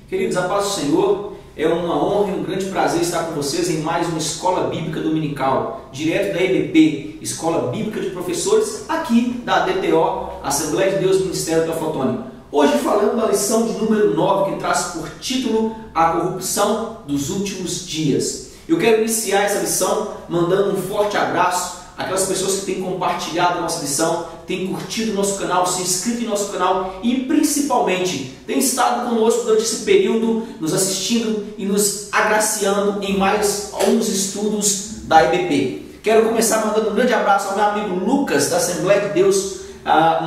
Queridos, a paz do Senhor, é uma honra e um grande prazer estar com vocês em mais uma Escola Bíblica Dominical, direto da EBP, Escola Bíblica de Professores, aqui da ADTO, Assembleia de Deus Ministério Teoflotone. Hoje falando da lição de número 9, que traz por título A Corrupção dos Últimos Dias. Eu quero iniciar essa lição mandando um forte abraço àquelas pessoas que têm compartilhado a nossa lição, têm curtido o nosso canal, se inscrito em nosso canal e principalmente têm estado conosco durante esse período, nos assistindo e nos agraciando em mais alguns estudos da EBP. Quero começar mandando um grande abraço ao meu amigo Lucas, da Assembleia de Deus,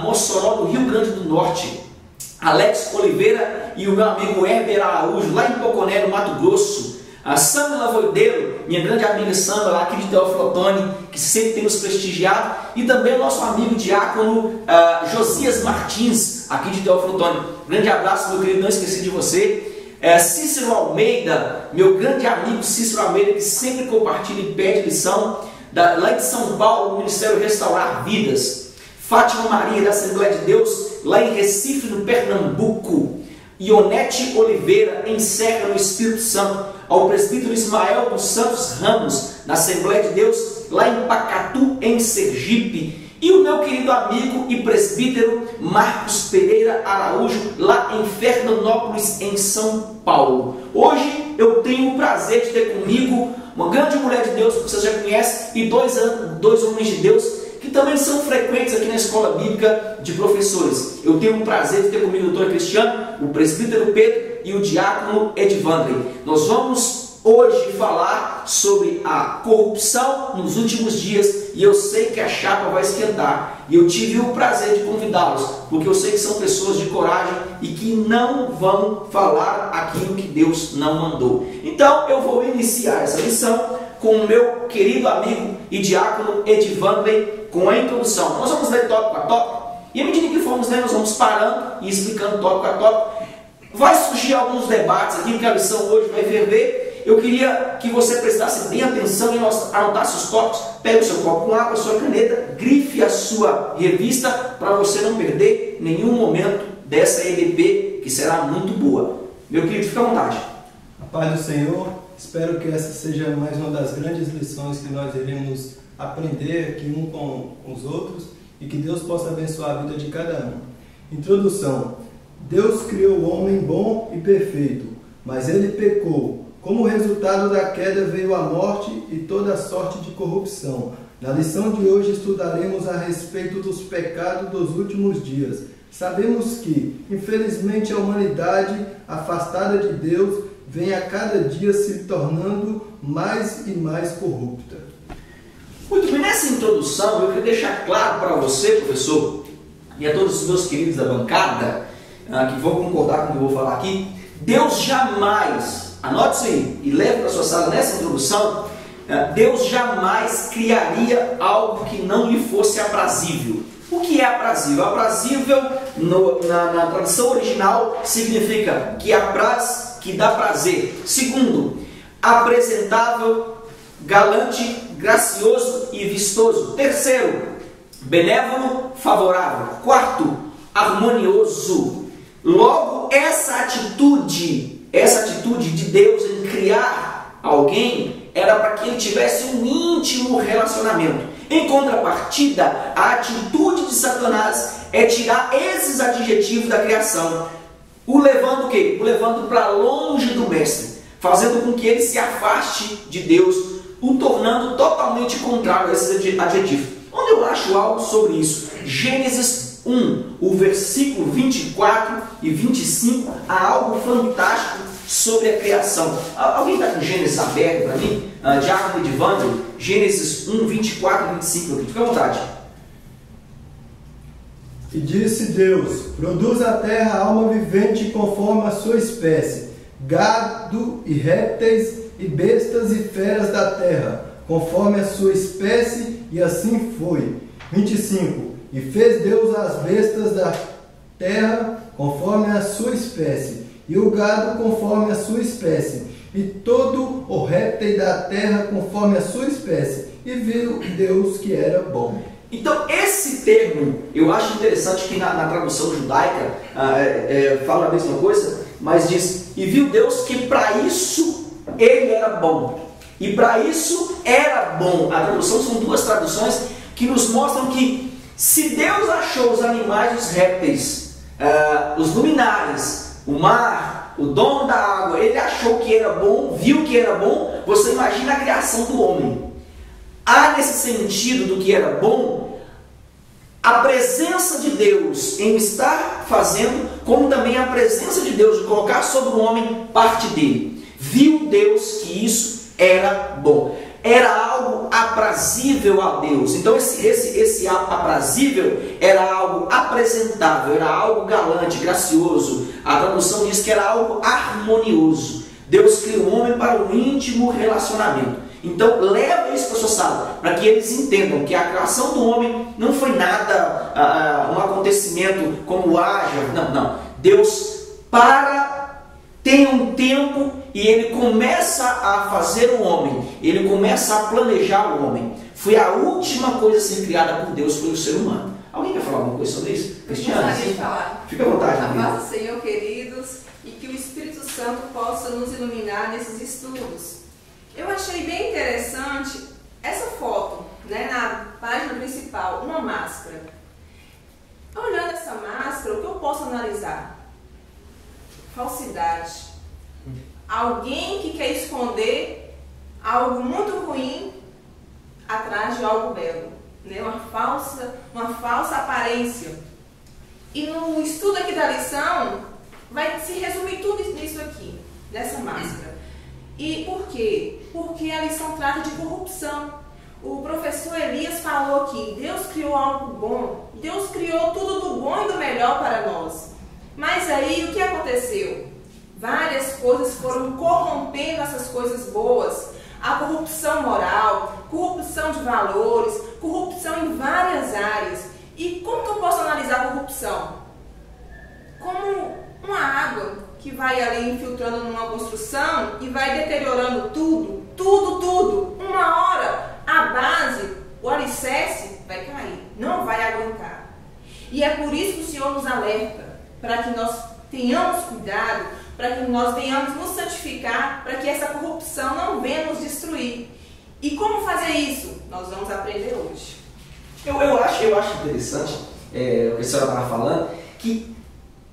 Mossoró, do Rio Grande do Norte, Alex Oliveira e o meu amigo Heber Araújo, lá em Poconé, no Mato Grosso, a Sâmila Voideiro, minha grande amiga Sâmila, lá aqui de Teoflotone, que sempre tem nos prestigiado, e também o nosso amigo diácono Josias Martins, aqui de Teoflotone. Grande abraço, meu querido, não esqueci de você. Cícero Almeida, meu grande amigo Cícero Almeida, que sempre compartilha e pede lição, lá de São Paulo, no Ministério Restaurar Vidas. Fátima Maria, da Assembleia de Deus, lá em Recife, no Pernambuco. Ionete Oliveira, em Serra, no Espírito Santo. Ao presbítero Ismael dos Santos Ramos, na Assembleia de Deus, lá em Pacatu, em Sergipe. E o meu querido amigo e presbítero Marcos Pereira Araújo, lá em Fernandópolis, em São Paulo. Hoje eu tenho o prazer de ter comigo uma grande mulher de Deus, que vocês já conhecem, e dois homens de Deus, que também são frequentes aqui na Escola Bíblica de Professores. Eu tenho o prazer de ter comigo o doutor Cristiano, o presbítero Pedro e o diácono Edvandre. Nós vamos hoje falar sobre a corrupção nos últimos dias, e eu sei que a chapa vai esquentar, e eu tive o prazer de convidá-los, porque eu sei que são pessoas de coragem e que não vão falar aquilo que Deus não mandou. Então eu vou iniciar essa lição com o meu querido amigo e diácono Edvandre, com a introdução. Nós vamos ler tópico a tópico, e à medida que formos lendo, nós vamos parando e explicando tópico a tópico. Vai surgir alguns debates aqui, porque a lição hoje vai ferver. Eu queria que você prestasse bem atenção e anotasse os tópicos. Pegue o seu copo com água, a sua caneta, grife a sua revista, para você não perder nenhum momento dessa EBP, que será muito boa. Meu querido, fica à vontade. A paz do Senhor. Espero que essa seja mais uma das grandes lições que nós iremos aprender aqui um com os outros, e que Deus possa abençoar a vida de cada um. Introdução. Deus criou o homem bom e perfeito, mas ele pecou. Como resultado da queda veio a morte e toda sorte de corrupção. Na lição de hoje estudaremos a respeito dos pecados dos últimos dias. Sabemos que, infelizmente, a humanidade, afastada de Deus, vem a cada dia se tornando mais e mais corrupta. Muito bem, nessa introdução eu queria deixar claro para você, professor, e a todos os meus queridos da bancada, que vão concordar com o que eu vou falar aqui, Deus jamais, anote isso aí e leve para a sua sala nessa introdução, Deus jamais criaria algo que não lhe fosse aprazível. O que é aprazível? Aprazível, na tradução original, significa que apraz, que dá prazer. Segundo, apresentável, galante, gracioso e vistoso. Terceiro, benévolo, favorável. Quarto, harmonioso. Logo, essa atitude de Deus em criar alguém era para que ele tivesse um íntimo relacionamento. Em contrapartida, a atitude de Satanás é tirar esses adjetivos da criação, o levando o quê? O levando para longe do mestre, fazendo com que ele se afaste de Deus, o tornando totalmente contrário a esses adjetivos. Onde eu acho algo sobre isso? Gênesis 1, o versículo 24 e 25, há algo fantástico sobre a criação. Alguém está com Gênesis aberto para mim? Diácono Edvandre, Gênesis 1, 24 e 25, fica à vontade. E disse Deus: produz a terra alma vivente conforme a sua espécie, gado e répteis e bestas e feras da terra, conforme a sua espécie, e assim foi. 25. E fez Deus as bestas da terra conforme a sua espécie, e o gado conforme a sua espécie, e todo o réptil da terra conforme a sua espécie, e viu Deus que era bom. Então, esse termo, eu acho interessante que na tradução judaica fala a mesma coisa, mas diz: e viu Deus que para isso ele era bom. E para isso era bom. A tradução são duas traduções que nos mostram que se Deus achou os animais, os répteis, os luminares, o mar, o dono da água, ele achou que era bom, viu que era bom, você imagina a criação do homem. Há nesse sentido do que era bom, a presença de Deus em estar fazendo, como também a presença de Deus de colocar sobre o homem parte dele. Viu Deus que isso era bom. Era algo aprazível a Deus. Então esse aprazível era algo apresentável, era algo galante, gracioso. A tradução diz que era algo harmonioso. Deus criou o homem para um íntimo relacionamento. Então leva isso para a sua sala, para que eles entendam que a criação do homem não foi nada, um acontecimento como haja. Não. Deus tem um tempo e ele começa a fazer o homem, ele começa a planejar o homem. Foi a última coisa a ser criada por Deus, foi o ser humano. Alguém quer falar alguma coisa sobre isso? Cristiano? Gostaria de falar. Fica à vontade. A paz do Senhor, queridos, e que o Espírito Santo possa nos iluminar nesses estudos. Eu achei bem interessante essa foto, né, na página principal, uma máscara. Olhando essa máscara, o que eu posso analisar? Falsidade. Alguém que quer esconder algo muito ruim atrás de algo belo, né? Uma falsa aparência. E no estudo aqui da lição, vai se resumir tudo nisso aqui, nessa máscara. E por quê? Porque a lição trata de corrupção. O professor Elias falou que Deus criou algo bom, Deus criou tudo do bom e do melhor para nós. Mas aí o que aconteceu? Várias coisas foram corrompendo essas coisas boas. A corrupção moral, corrupção de valores, corrupção em várias áreas. E como que eu posso analisar a corrupção? Como uma água que vai ali infiltrando numa construção e vai deteriorando tudo. Uma hora a base, o alicerce vai cair, não vai aguentar. E é por isso que o Senhor nos alerta, para que nós tenhamos cuidado, para que nós venhamos nos santificar, para que essa corrupção não venha nos destruir. E como fazer isso? Nós vamos aprender hoje. Eu acho interessante, o que a senhora estava falando, que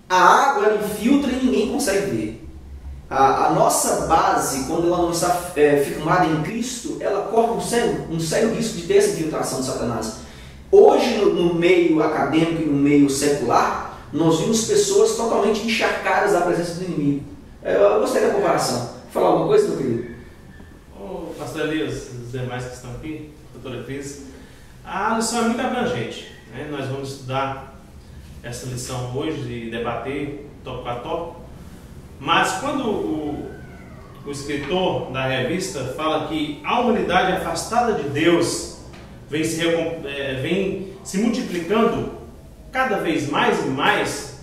a água ela infiltra e ninguém consegue ver. A nossa base, quando ela não está firmada em Cristo, ela corre um sério risco de ter essa infiltração de Satanás. Hoje, no meio acadêmico e no meio secular, nós vimos pessoas totalmente encharcadas da presença do inimigo. Eu gostei da comparação. Falar alguma coisa, meu querido? Pastor Elias, os demais que estão aqui, doutora Cris, a lição é muito abrangente, né? Nós vamos estudar essa lição hoje e debater tópico a tópico, mas quando o escritor da revista fala que a humanidade afastada de Deus vem se multiplicando cada vez mais e mais,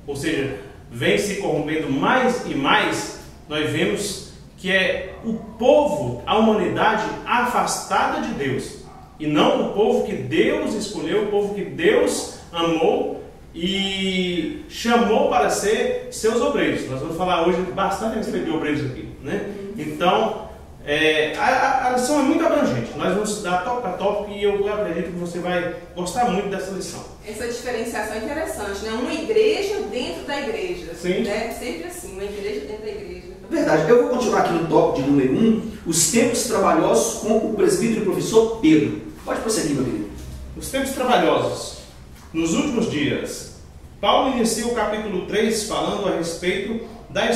ou seja, vem se corrompendo mais e mais, nós vemos que é o povo, a humanidade afastada de Deus, e não o povo que Deus escolheu, o povo que Deus amou e chamou para ser seus obreiros. Nós vamos falar hoje bastante a respeito de obreiros aqui, né? Então, a lição é muito abrangente. Nós vamos estudar tópico a tópico e eu acredito que você vai gostar muito dessa lição. Essa diferenciação é interessante, né? Uma igreja dentro da igreja. Sim. Né? Sempre assim, uma igreja dentro da igreja. Verdade. Eu vou continuar aqui no tópico de número 1, os tempos trabalhosos com o presbítero e professor Pedro. Pode prosseguir, meu querido. Os tempos trabalhosos. Nos últimos dias, Paulo inicia o capítulo 3 falando a respeito da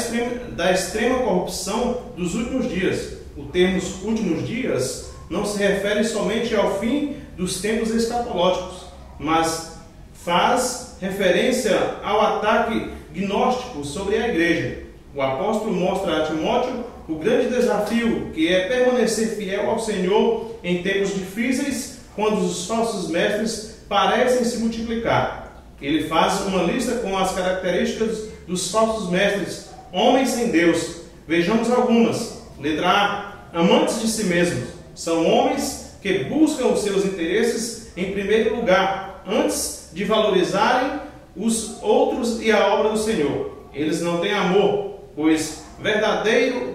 extrema corrupção dos últimos dias. O termo últimos dias não se refere somente ao fim dos tempos escatológicos, mas faz referência ao ataque gnóstico sobre a igreja. O apóstolo mostra a Timóteo o grande desafio que é permanecer fiel ao Senhor em tempos difíceis, quando os falsos mestres parecem se multiplicar. Ele faz uma lista com as características dos falsos mestres, homens sem Deus. Vejamos algumas. Letra A. Amantes de si mesmos. São homens que buscam os seus interesses em primeiro lugar, antes de valorizarem os outros e a obra do Senhor. Eles não têm amor, pois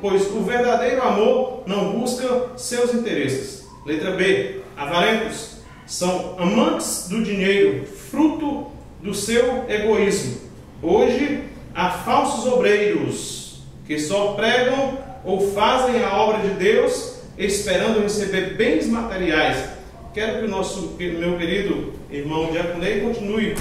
pois o verdadeiro amor não busca seus interesses. Letra B. Avarentos são amantes do dinheiro, fruto do seu egoísmo. Hoje há falsos obreiros que só pregam ou fazem a obra de Deus esperando receber bens materiais. Quero que o meu querido irmão Diaconei continue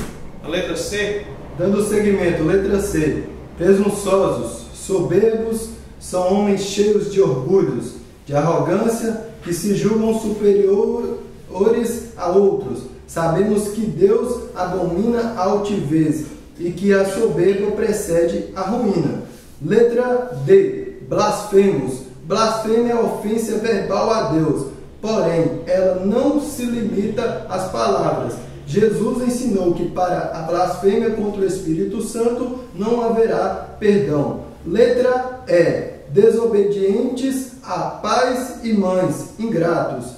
a letra C. Dando seguimento, letra C. Presunçosos, soberbos, são homens cheios de orgulhos, de arrogância, que se julgam superiores a outros. Sabemos que Deus abomina a altivez e que a soberba precede a ruína. Letra D. Blasfemos. Blasfêmia é ofensa verbal a Deus, porém ela não se limita às palavras. Jesus ensinou que para a blasfêmia contra o Espírito Santo não haverá perdão. Letra E. Desobedientes a pais e mães, ingratos.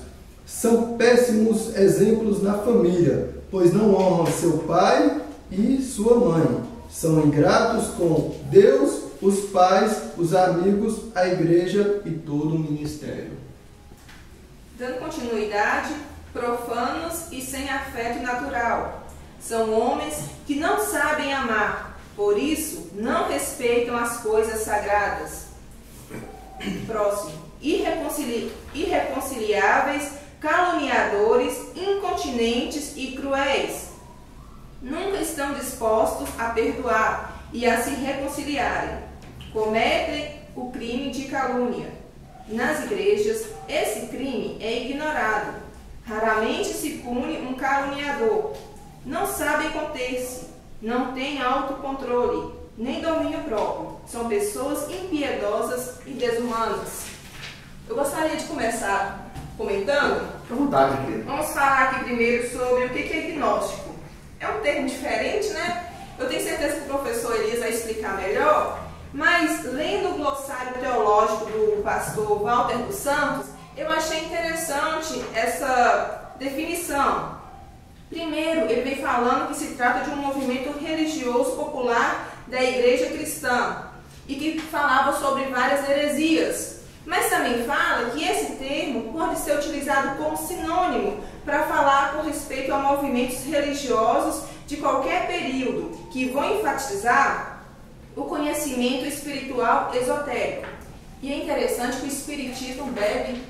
São péssimos exemplos na família, pois não honram seu pai e sua mãe. São ingratos com Deus, os pais, os amigos, a igreja e todo o ministério. Dando continuidade, profanos e sem afeto natural. São homens que não sabem amar, por isso não respeitam as coisas sagradas. Próximo. Irreconciliáveis, caluniadores, incontinentes e cruéis. Nunca estão dispostos a perdoar e a se reconciliarem. Cometem o crime de calúnia. Nas igrejas, esse crime é ignorado. Raramente se pune um caluniador. Não sabem conter-se, não têm autocontrole, nem domínio próprio. São pessoas impiedosas e desumanas. Eu gostaria de começar comentando. Fica à vontade, querido. Vamos falar aqui primeiro sobre o que é gnóstico. É um termo diferente, né? Eu tenho certeza que o professor Elias vai explicar melhor, mas lendo o glossário teológico do pastor Walter dos Santos, eu achei interessante essa definição. Primeiro, ele vem falando que se trata de um movimento religioso popular da igreja cristã e que falava sobre várias heresias. Mas também fala que esse termo pode ser utilizado como sinônimo para falar com respeito a movimentos religiosos de qualquer período que vão enfatizar o conhecimento espiritual esotérico. E é interessante que o espiritismo bebe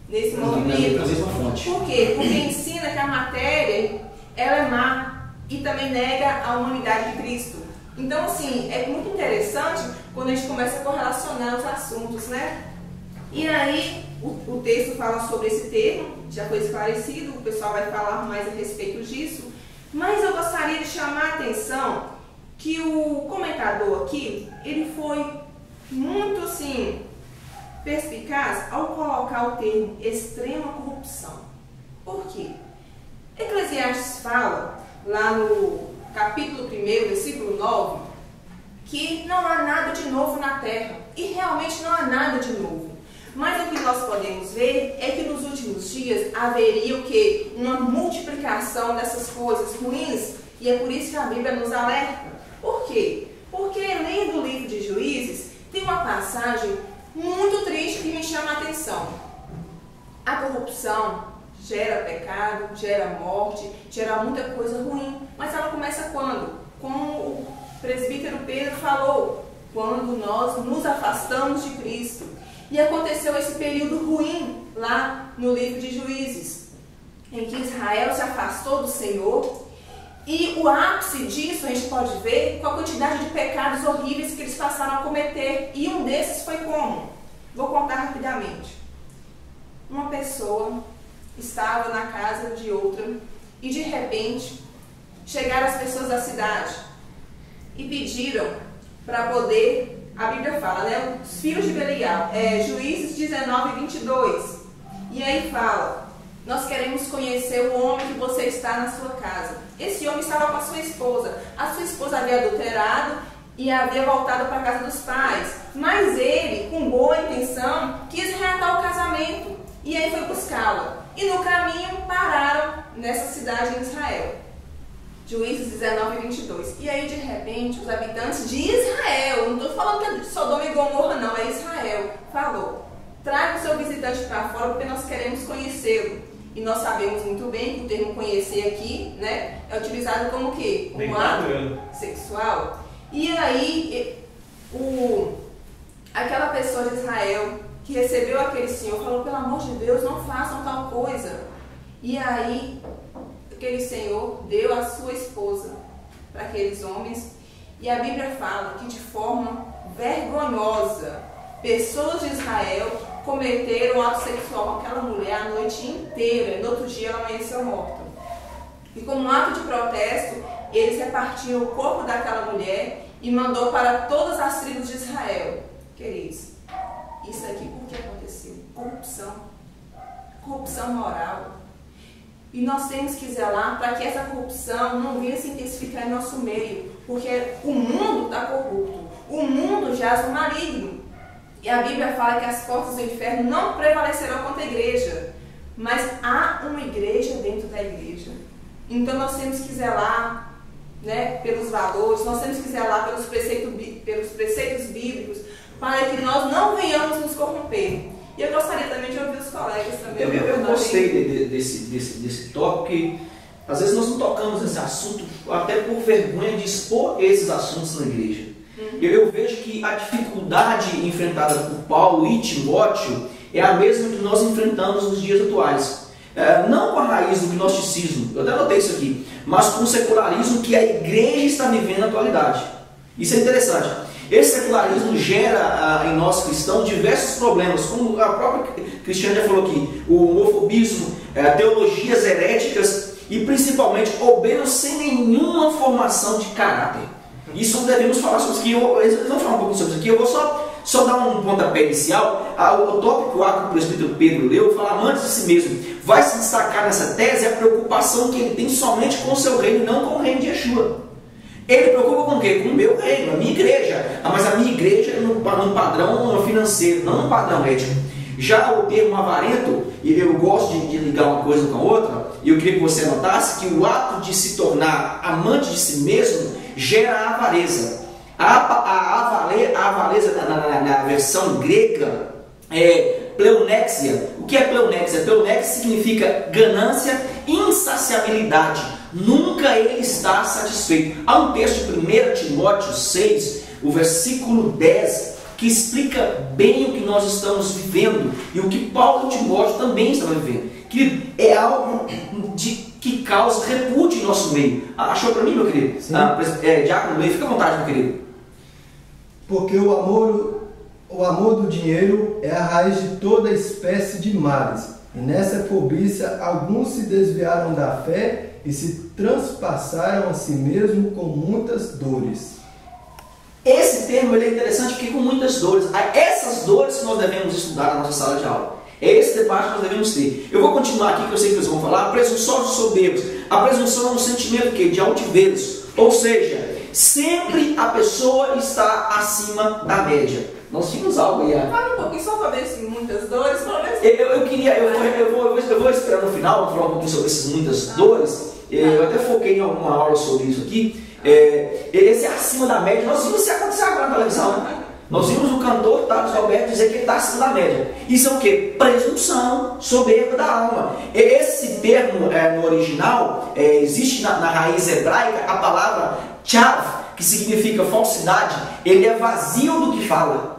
nesse movimento. Por quê? Porque ensina que a matéria ela é má e também nega a humanidade de Cristo. Então, assim, é muito interessante quando a gente começa a correlacionar os assuntos, né? E aí, o texto fala sobre esse termo, já foi esclarecido, o pessoal vai falar mais a respeito disso, mas eu gostaria de chamar a atenção que o comentador aqui, ele foi muito, assim, perspicaz ao colocar o termo extrema corrupção. Por quê? Eclesiastes fala, lá no capítulo 1, versículo 9, que não há nada de novo na terra, e realmente não há nada de novo. Mas o que nós podemos ver é que nos últimos dias haveria o quê? Uma multiplicação dessas coisas ruins, e é por isso que a Bíblia nos alerta. Por quê? Porque lendo o livro de Juízes, tem uma passagem muito triste que me chama a atenção. A corrupção gera pecado, gera morte, gera muita coisa ruim, mas ela começa quando? Como o presbítero Pedro falou, quando nós nos afastamos de Cristo. E aconteceu esse período ruim lá no livro de Juízes, em que Israel se afastou do Senhor. E o ápice disso a gente pode ver com a quantidade de pecados horríveis que eles passaram a cometer. E um desses foi como? Vou contar rapidamente. Uma pessoa estava na casa de outra e de repente chegaram as pessoas da cidade e pediram para poder... A Bíblia fala, né? Os filhos de Belial, Juízes 19, 22. E aí fala, nós queremos conhecer o homem que você está na sua casa. Esse homem estava com a sua esposa. A sua esposa havia adulterado e havia voltado para a casa dos pais. Mas ele, com boa intenção, quis reatar o casamento. E aí foi buscá-la. E no caminho pararam nessa cidade em Israel. Juízes 19, 22. E aí, de repente, os habitantes de Israel, não estou falando que é de Sodoma e Gomorra, não, é Israel, falou: traga o seu visitante para fora porque nós queremos conhecê-lo. E nós sabemos muito bem que o termo conhecer aqui, né, é utilizado como o quê? Um ato sexual. E aí, aquela pessoa de Israel que recebeu aquele senhor falou: pelo amor de Deus, não façam tal coisa. E aí, aquele senhor deu a sua esposa para aqueles homens. E a Bíblia fala que de forma vergonhosa, pessoas de Israel cometeram ato sexual com aquela mulher a noite inteira. E no outro dia ela amanheceu morta. E como ato de protesto, eles repartiram o corpo daquela mulher e mandou para todas as tribos de Israel. Queridos, isso aqui por que aconteceu? Corrupção. Corrupção moral. E nós temos que zelar para que essa corrupção não venha se intensificar em nosso meio. Porque o mundo está corrupto. O mundo jaz no maligno. E a Bíblia fala que as portas do inferno não prevalecerão contra a igreja. Mas há uma igreja dentro da igreja. Então nós temos que zelar, né, pelos valores, nós temos que zelar pelos preceitos bíblicos, para que nós não venhamos nos corromper. E eu gostaria também de ouvir os colegas também. Eu gostei desse tópico, que às vezes nós não tocamos nesse assunto até por vergonha de expor esses assuntos na igreja. Eu vejo que a dificuldade enfrentada por Paulo e Timóteo é a mesma que nós enfrentamos nos dias atuais. Não com a raiz do gnosticismo, eu até notei isso aqui, mas com o secularismo que a igreja está vivendo na atualidade. Isso é interessante. Esse secularismo gera em nós cristãos diversos problemas, como a própria Cristiane já falou aqui: o homofobismo, teologias heréticas e principalmente obreiros sem nenhuma formação de caráter. Isso nós devemos falar sobre isso aqui. Eles vão falar um pouquinho sobre isso aqui. Eu vou só dar um pontapé inicial. O tópico A que o presbítero Pedro leu fala: amantes de si mesmo. Vai se destacar nessa tese a preocupação que ele tem somente com o seu reino e não com o reino de Yeshua. Ele preocupa com o quê? Com o meu reino, a minha igreja. Mas a minha igreja é num padrão financeiro, não num padrão ético. Já o termo avarento, e eu gosto de ligar uma coisa com a outra, e eu queria que você anotasse que o ato de se tornar amante de si mesmo gera a avareza. A avareza na versão grega é pleonexia. O que é pleonexia? Pleonexia significa ganância, insaciabilidade. Nunca ele está satisfeito. Há um texto de 1 Timóteo 6, o versículo 10, que explica bem o que nós estamos vivendo e o que Paulo e Timóteo também estão vivendo. Que é algo que causa repúdio em nosso meio. Achou para mim, meu querido? Diácono Leite, fica à vontade, meu querido. Porque o amor do dinheiro é a raiz de toda espécie de males. E nessa cobiça alguns se desviaram da fé e se transpassaram a si mesmo com muitas dores. Esse termo ele é interessante porque com muitas dores. Essas dores que nós devemos estudar na nossa sala de aula. É esse debate que nós devemos ter. Eu vou continuar aqui, que eu sei que vocês vão falar. Presunçosos e soberbos. A presunção é um sentimento de altivez. Ou seja, sempre a pessoa está acima da média. Nós tínhamos algo aí. Fala um pouquinho só sobre essas muitas dores. Eu vou esperar no final, vou falar um pouquinho sobre essas muitas dores. Eu até foquei em alguma aula sobre isso aqui. Esse é acima da média. Nós vimos isso acontecer agora na televisão, né? Nós vimos o cantor Thales Roberto dizer que ele está acima da média. Isso é o que? Presunção, soberba da alma. Esse termo no original, existe na raiz hebraica a palavra chav, que significa falsidade. Ele é vazio do que fala.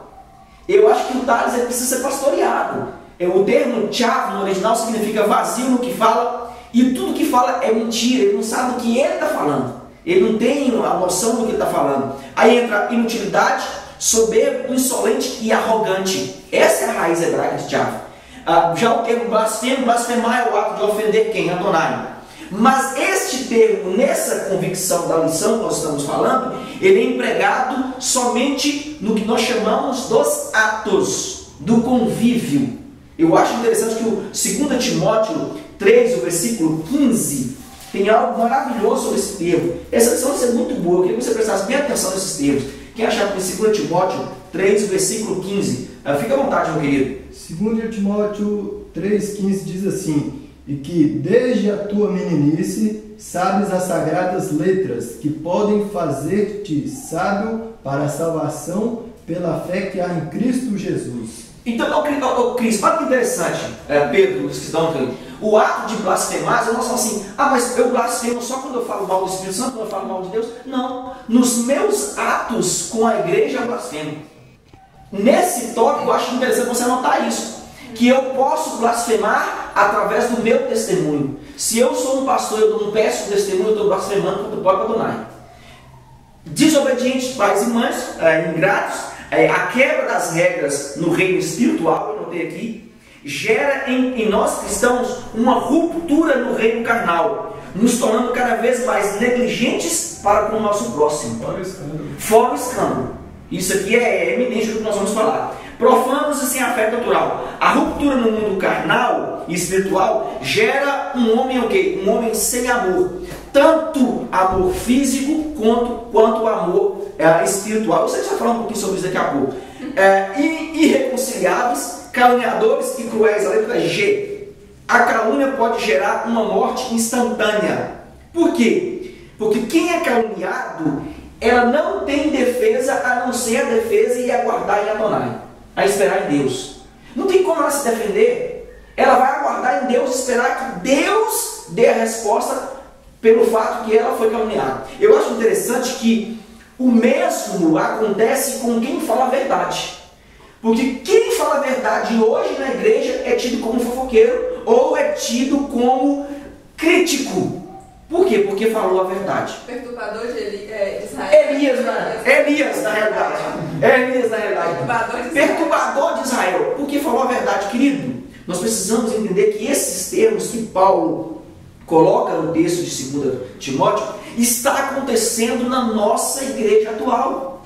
Eu acho que o Thales precisa ser pastoreado. O termo chav no original significa vazio no que fala, e tudo que fala é mentira. Ele não sabe do que ele está falando. Ele não tem a noção do que ele está falando. Aí entra inutilidade, soberbo, insolente e arrogante. Essa é a raiz hebraica de chav. Já o termo blasfemo, blasfemar é o ato de ofender quem? Adonai. Mas este termo, nessa convicção da lição que nós estamos falando, ele é empregado somente no que nós chamamos dos atos, do convívio. Eu acho interessante que o 2 Timóteo 3, o versículo 15, tem algo maravilhoso sobre esse termo. Essa lição vai ser muito boa, eu queria que você prestasse bem atenção nesses termos. Quem achar que em 2 Timóteo 3, versículo 15, fica à vontade, meu querido. 2 Timóteo 3,15 diz assim: e que desde a tua meninice sabes as sagradas letras que podem fazer-te sábio para a salvação pela fé que há em Cristo Jesus. Então, Cris, olha que interessante, Pedro, os que estão aqui. O ato de blasfemar, nós falamos assim, mas eu blasfemo só quando eu falo mal do Espírito Santo, quando eu falo mal de Deus? Não, nos meus atos com a igreja eu blasfemo. Nesse tópico eu acho interessante você anotar isso, que eu posso blasfemar através do meu testemunho. Se eu sou um pastor e eu não peço testemunho, eu estou blasfemando contra o próprio Adonai. Desobedientes, pais e mães, ingratos, a quebra das regras no reino espiritual, eu notei aqui, gera em nós cristãos uma ruptura no reino carnal, nos tornando cada vez mais negligentes para com o nosso próximo. Fora o escândalo. Isso aqui é eminente do que nós vamos falar. Profanos e sem afeto natural. A ruptura no mundo carnal e espiritual gera um homem o quê? Um homem sem amor. Tanto amor físico quanto amor espiritual. Eu sei que você vai falar um pouquinho sobre isso daqui a pouco. Irreconciliáveis, caluniadores e cruéis. A letra G. A calúnia pode gerar uma morte instantânea. Por quê? Porque quem é caluniado, ela não tem defesa a não ser a defesa e aguardar em Adonai, a esperar em Deus. Não tem como ela se defender. Ela vai aguardar em Deus, esperar que Deus dê a resposta pelo fato que ela foi caluniada. Eu acho interessante que o mesmo acontece com quem fala a verdade. Porque quem fala a verdade hoje na igreja é tido como fofoqueiro ou é tido como crítico. Por quê? Porque falou a verdade. Perturbador de Israel. Elias, na realidade. Perturbador de Israel. Porque falou a verdade, querido. Nós precisamos entender que esses termos que Paulo coloca no texto de 2 Timóteo está acontecendo na nossa igreja atual.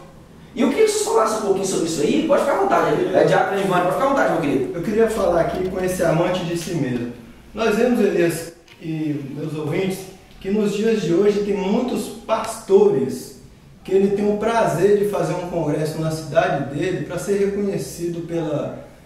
E eu queria que vocês falassem um pouquinho sobre isso aí. Pode ficar à vontade. Diácono Ivan, pode ficar à vontade, meu querido. Eu queria falar aqui com esse amante de si mesmo. Nós vemos, Elias e meus ouvintes, que nos dias de hoje tem muitos pastores que ele tem o prazer de fazer um congresso na cidade dele para ser reconhecido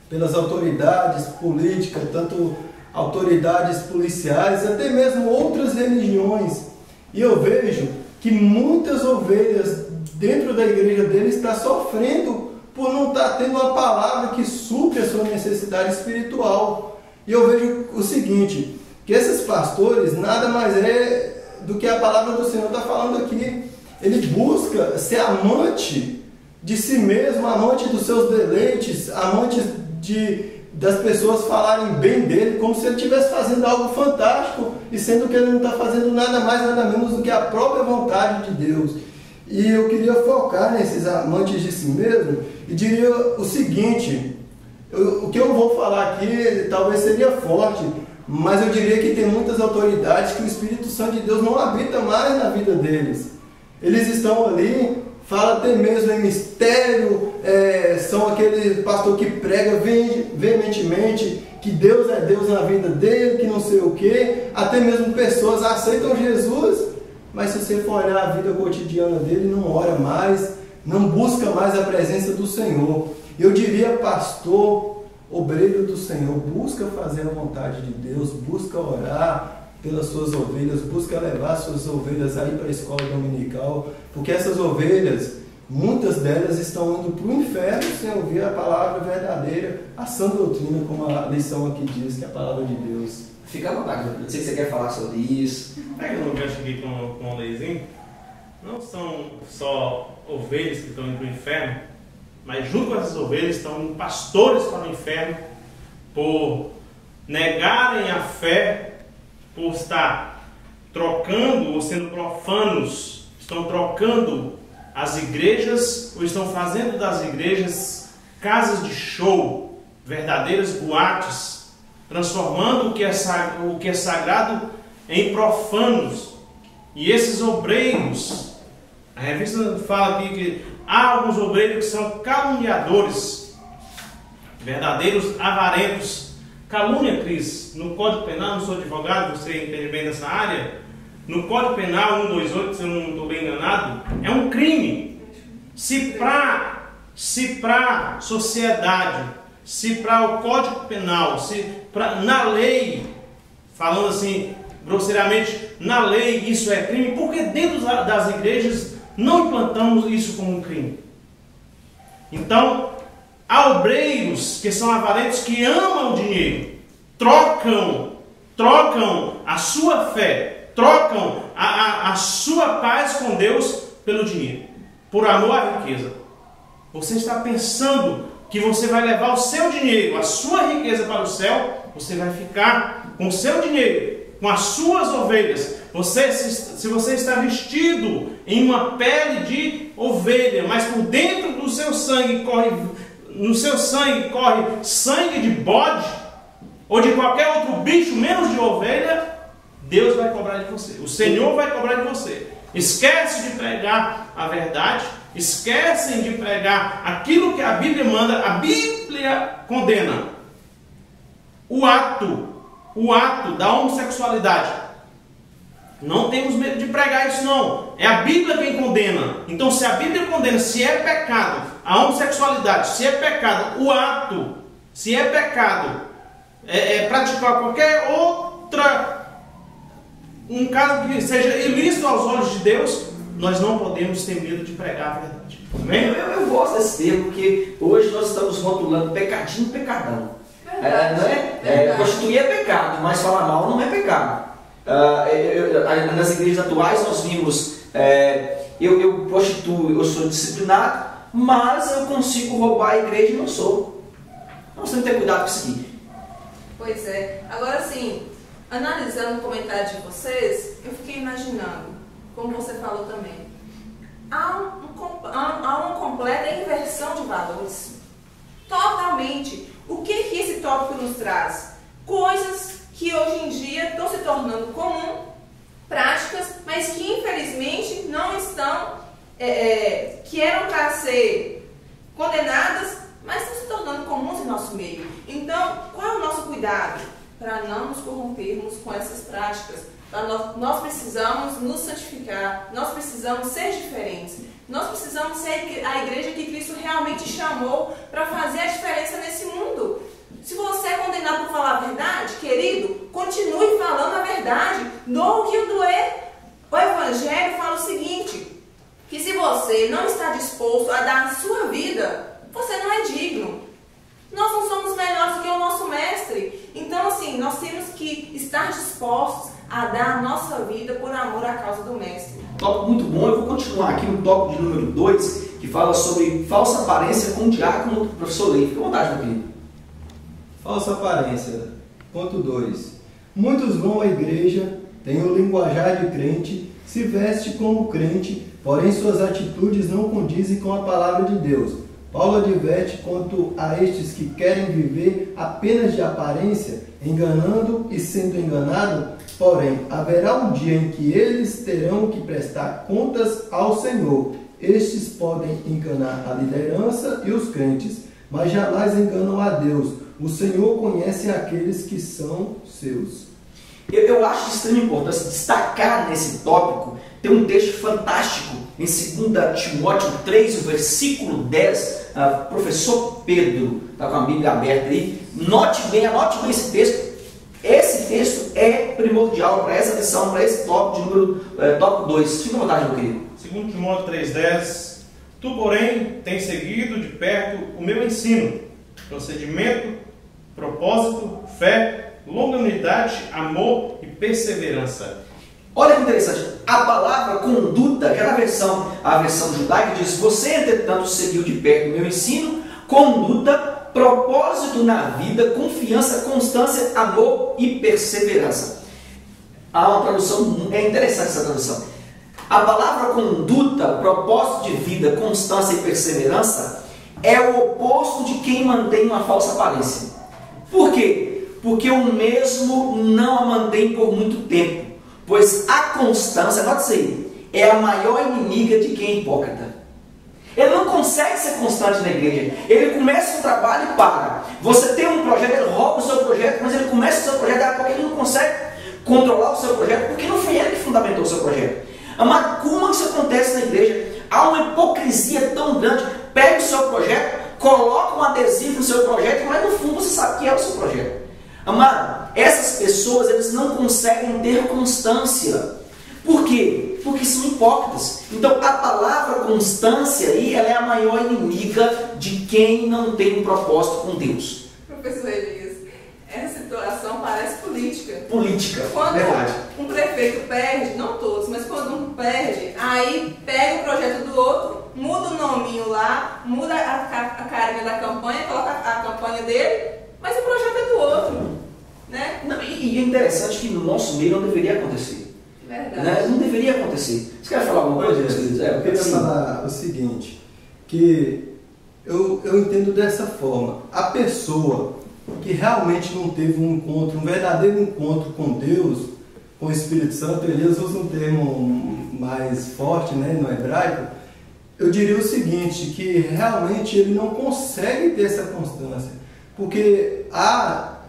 pelas autoridades políticas, tanto autoridades policiais, até mesmo outras religiões. E eu vejo que muitas ovelhas dentro da igreja dele estão sofrendo por não estar tendo uma palavra que supre a sua necessidade espiritual. E eu vejo o seguinte, que esses pastores nada mais é do que a palavra do Senhor está falando aqui. Ele busca ser amante de si mesmo, amante dos seus deleites, amante das pessoas falarem bem dele, como se ele estivesse fazendo algo fantástico, e sendo que ele não está fazendo nada mais, nada menos do que a própria vontade de Deus. E eu queria focar nesses amantes de si mesmo, e diria o seguinte, o que eu vou falar aqui talvez seria forte, mas eu diria que tem muitas autoridades que o Espírito Santo de Deus não habita mais na vida deles. Eles estão ali, fala até mesmo em mistério, são aquele pastor que prega veementemente que Deus é Deus na vida dele, que não sei o que, até mesmo pessoas aceitam Jesus, mas se você for olhar a vida cotidiana dele, não ora mais, não busca mais a presença do Senhor. Eu diria, pastor, obreiro do Senhor, busca fazer a vontade de Deus, busca orar pelas suas ovelhas, busca levar suas ovelhas aí para a escola dominical, porque essas ovelhas, muitas delas estão indo para o inferno sem ouvir a palavra verdadeira, a sã doutrina, como a lição aqui diz, que é a palavra de Deus. Fica à vontade, eu sei que você quer falar sobre isso. Pega no gancho aqui com o Leizinho. Não são só ovelhas que estão indo para o inferno, mas junto com essas ovelhas estão pastores para o inferno por negarem a fé, por estar trocando ou sendo profanos, estão trocando as igrejas ou estão fazendo das igrejas casas de show, verdadeiras boates, transformando o que é sagrado em profanos. E esses obreiros, a revista fala aqui que há alguns obreiros que são caluniadores, verdadeiros avarentos. Calúnia, Cris, no Código Penal, não sou advogado, você entende bem dessa área, no Código Penal 128, se eu não estou bem enganado, é um crime. Se para a sociedade, se para o Código Penal, se na lei falando assim, grosseiramente, na lei isso é crime, porque dentro das igrejas não implantamos isso como um crime. Então, há obreiros que são avarentos, que amam o dinheiro, trocam a sua fé, trocam a sua paz com Deus pelo dinheiro, por amor à riqueza. Você está pensando que você vai levar o seu dinheiro, a sua riqueza para o céu? Você vai ficar com o seu dinheiro, com as suas ovelhas. Se você está vestido em uma pele de ovelha, mas por dentro do seu sangue corre sangue de bode ou de qualquer outro bicho menos de ovelha, Deus vai cobrar de você. O Senhor vai cobrar de você. Esquece de pregar a verdade, esquecem de pregar aquilo que a Bíblia manda. A Bíblia condena o ato da homossexualidade. Não temos medo de pregar isso, não. É a Bíblia quem condena. Então, se a Bíblia condena, se é pecado a homossexualidade, se é pecado o ato, se é pecado praticar qualquer outra, um caso que seja ilícito aos olhos de Deus, nós não podemos ter medo de pregar a verdade. Amém? Eu gosto desse termo, porque hoje nós estamos rotulando pecadinho e pecadão. Prostituir é pecado, mas falar mal não é pecado. Nas igrejas atuais nós vimos, eu prostituo, eu sou disciplinado, mas eu consigo roubar a igreja e não sou. Nós temos que ter cuidado com isso aqui. Pois é. Agora sim, analisando o comentário de vocês, eu fiquei imaginando, como você falou também, há uma completa inversão de valores. Totalmente. O que esse tópico nos traz? Coisas que hoje em dia estão se tornando comum, práticas, mas que infelizmente não estão, que eram para ser condenadas, mas estão se tornando comuns em nosso meio. Então, qual é o nosso cuidado? Para não nos corrompermos com essas práticas. Nós precisamos nos santificar, nós precisamos ser diferentes, nós precisamos ser a igreja que Cristo realmente chamou para fazer a diferença nesse mundo. Se você é condenado por falar a verdade, querido, continue falando a verdade. Doa o que o doer. O Evangelho fala o seguinte, que se você não está disposto a dar a sua vida, você não é digno. Nós não somos melhores do que o nosso mestre. Então, assim, nós temos que estar dispostos a dar a nossa vida por amor à causa do mestre. Tópico muito bom. Eu vou continuar aqui no tópico de número 2, que fala sobre falsa aparência com o diácono do professor Lei. Fique à vontade, meu querido. Falsa aparência. Ponto 2. Muitos vão à igreja, têm o linguajar de crente, se veste como crente, porém suas atitudes não condizem com a palavra de Deus. Paulo adverte quanto a estes que querem viver apenas de aparência, enganando e sendo enganado, porém haverá um dia em que eles terão que prestar contas ao Senhor. Estes podem enganar a liderança e os crentes, mas jamais enganam a Deus. O Senhor conhece aqueles que são seus. Eu acho de extrema importância destacar nesse tópico. Tem um texto fantástico em 2 Timóteo 3, o versículo 10. Professor Pedro está com a Bíblia aberta aí. Anote bem esse texto. Esse texto é primordial para essa lição, para esse tópico 2. Fica à vontade, meu querido. 2 Timóteo 3,10. Tu, porém, tens seguido de perto o meu ensino, procedimento, propósito, fé, longanimidade, amor e perseverança. Olha que interessante, a palavra conduta, já na a versão judaica diz: você, entretanto, seguiu de perto o meu ensino, conduta, propósito na vida, confiança, constância, amor e perseverança. Há uma tradução, é interessante essa tradução. A palavra conduta, propósito de vida, constância e perseverança é o oposto de quem mantém uma falsa aparência. Por quê? Porque o mesmo não a mantém por muito tempo. Pois a constância, note isso aí, é a maior inimiga de quem é hipócrita. Ele não consegue ser constante na igreja. Ele começa o trabalho e para. Você tem um projeto, ele rouba o seu projeto, mas ele começa o seu projeto porque ele não consegue controlar o seu projeto, porque não foi ele que fundamentou o seu projeto. Amado, como isso acontece na igreja? Há uma hipocrisia tão grande. Pega o seu projeto, coloca um adesivo no seu projeto, mas no fundo você sabe que é o seu projeto. Amado, essas pessoas eles não conseguem ter constância. Por quê? Porque são hipócritas. Então a palavra constância aí, ela é a maior inimiga de quem não tem um propósito com Deus. Professor Elias, essa situação parece política. Política, quando verdade. Um prefeito perde, não todos, mas quando um perde, aí pega o projeto do outro, muda o nominho lá, muda a carinha da campanha, coloca a campanha dele, mas o projeto é do outro, né? Não, e é interessante que no nosso meio não deveria acontecer. Verdade. Né? Não deveria acontecer. Você quer falar alguma coisa? Eu queria falar o seguinte, que eu entendo dessa forma. A pessoa que realmente não teve um encontro, um verdadeiro encontro com Deus, com o Espírito Santo, Elias usa um termo mais forte, né, no hebraico, eu diria o seguinte, que realmente ele não consegue ter essa constância. Porque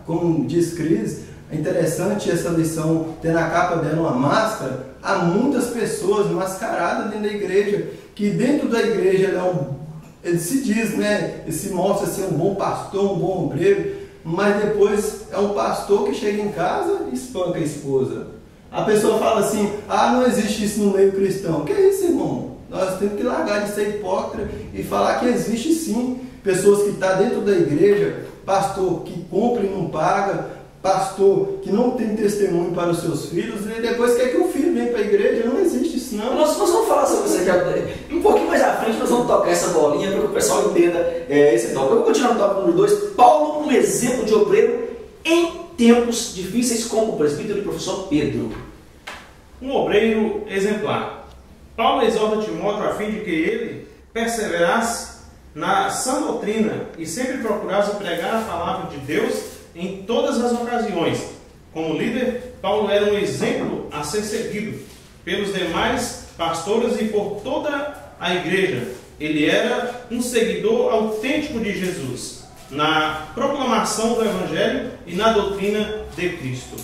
como diz Cris, é interessante essa lição, ter na capa dela uma máscara. Há muitas pessoas mascaradas dentro da igreja, que dentro da igreja ele se diz, né? Ele se mostra ser um bom pastor, um bom obreiro, mas depois é um pastor que chega em casa e espanca a esposa. A pessoa fala assim, não existe isso no meio cristão. Que é isso, irmão? Nós temos que largar de ser hipócrita e falar que existe sim pessoas que estão dentro da igreja, pastor que compra e não paga, pastor que não tem testemunho para os seus filhos, e depois quer que o filho venha para a igreja. Não existe isso, não. Nós vamos falar sobre isso aqui. Um pouquinho mais à frente nós vamos tocar essa bolinha para que o pessoal entenda esse tópico. Eu vou continuar no tópico número 2. Paulo, um exemplo de obreiro em tempos difíceis, como o presbítero e professor Pedro. Um obreiro exemplar. Paulo exorta Timóteo a fim de que ele perseverasse na sã doutrina e sempre procurasse pregar a palavra de Deus em todas as ocasiões. Como líder, Paulo era um exemplo a ser seguido pelos demais pastores e por toda a igreja. Ele era um seguidor autêntico de Jesus, na proclamação do Evangelho e na doutrina de Cristo.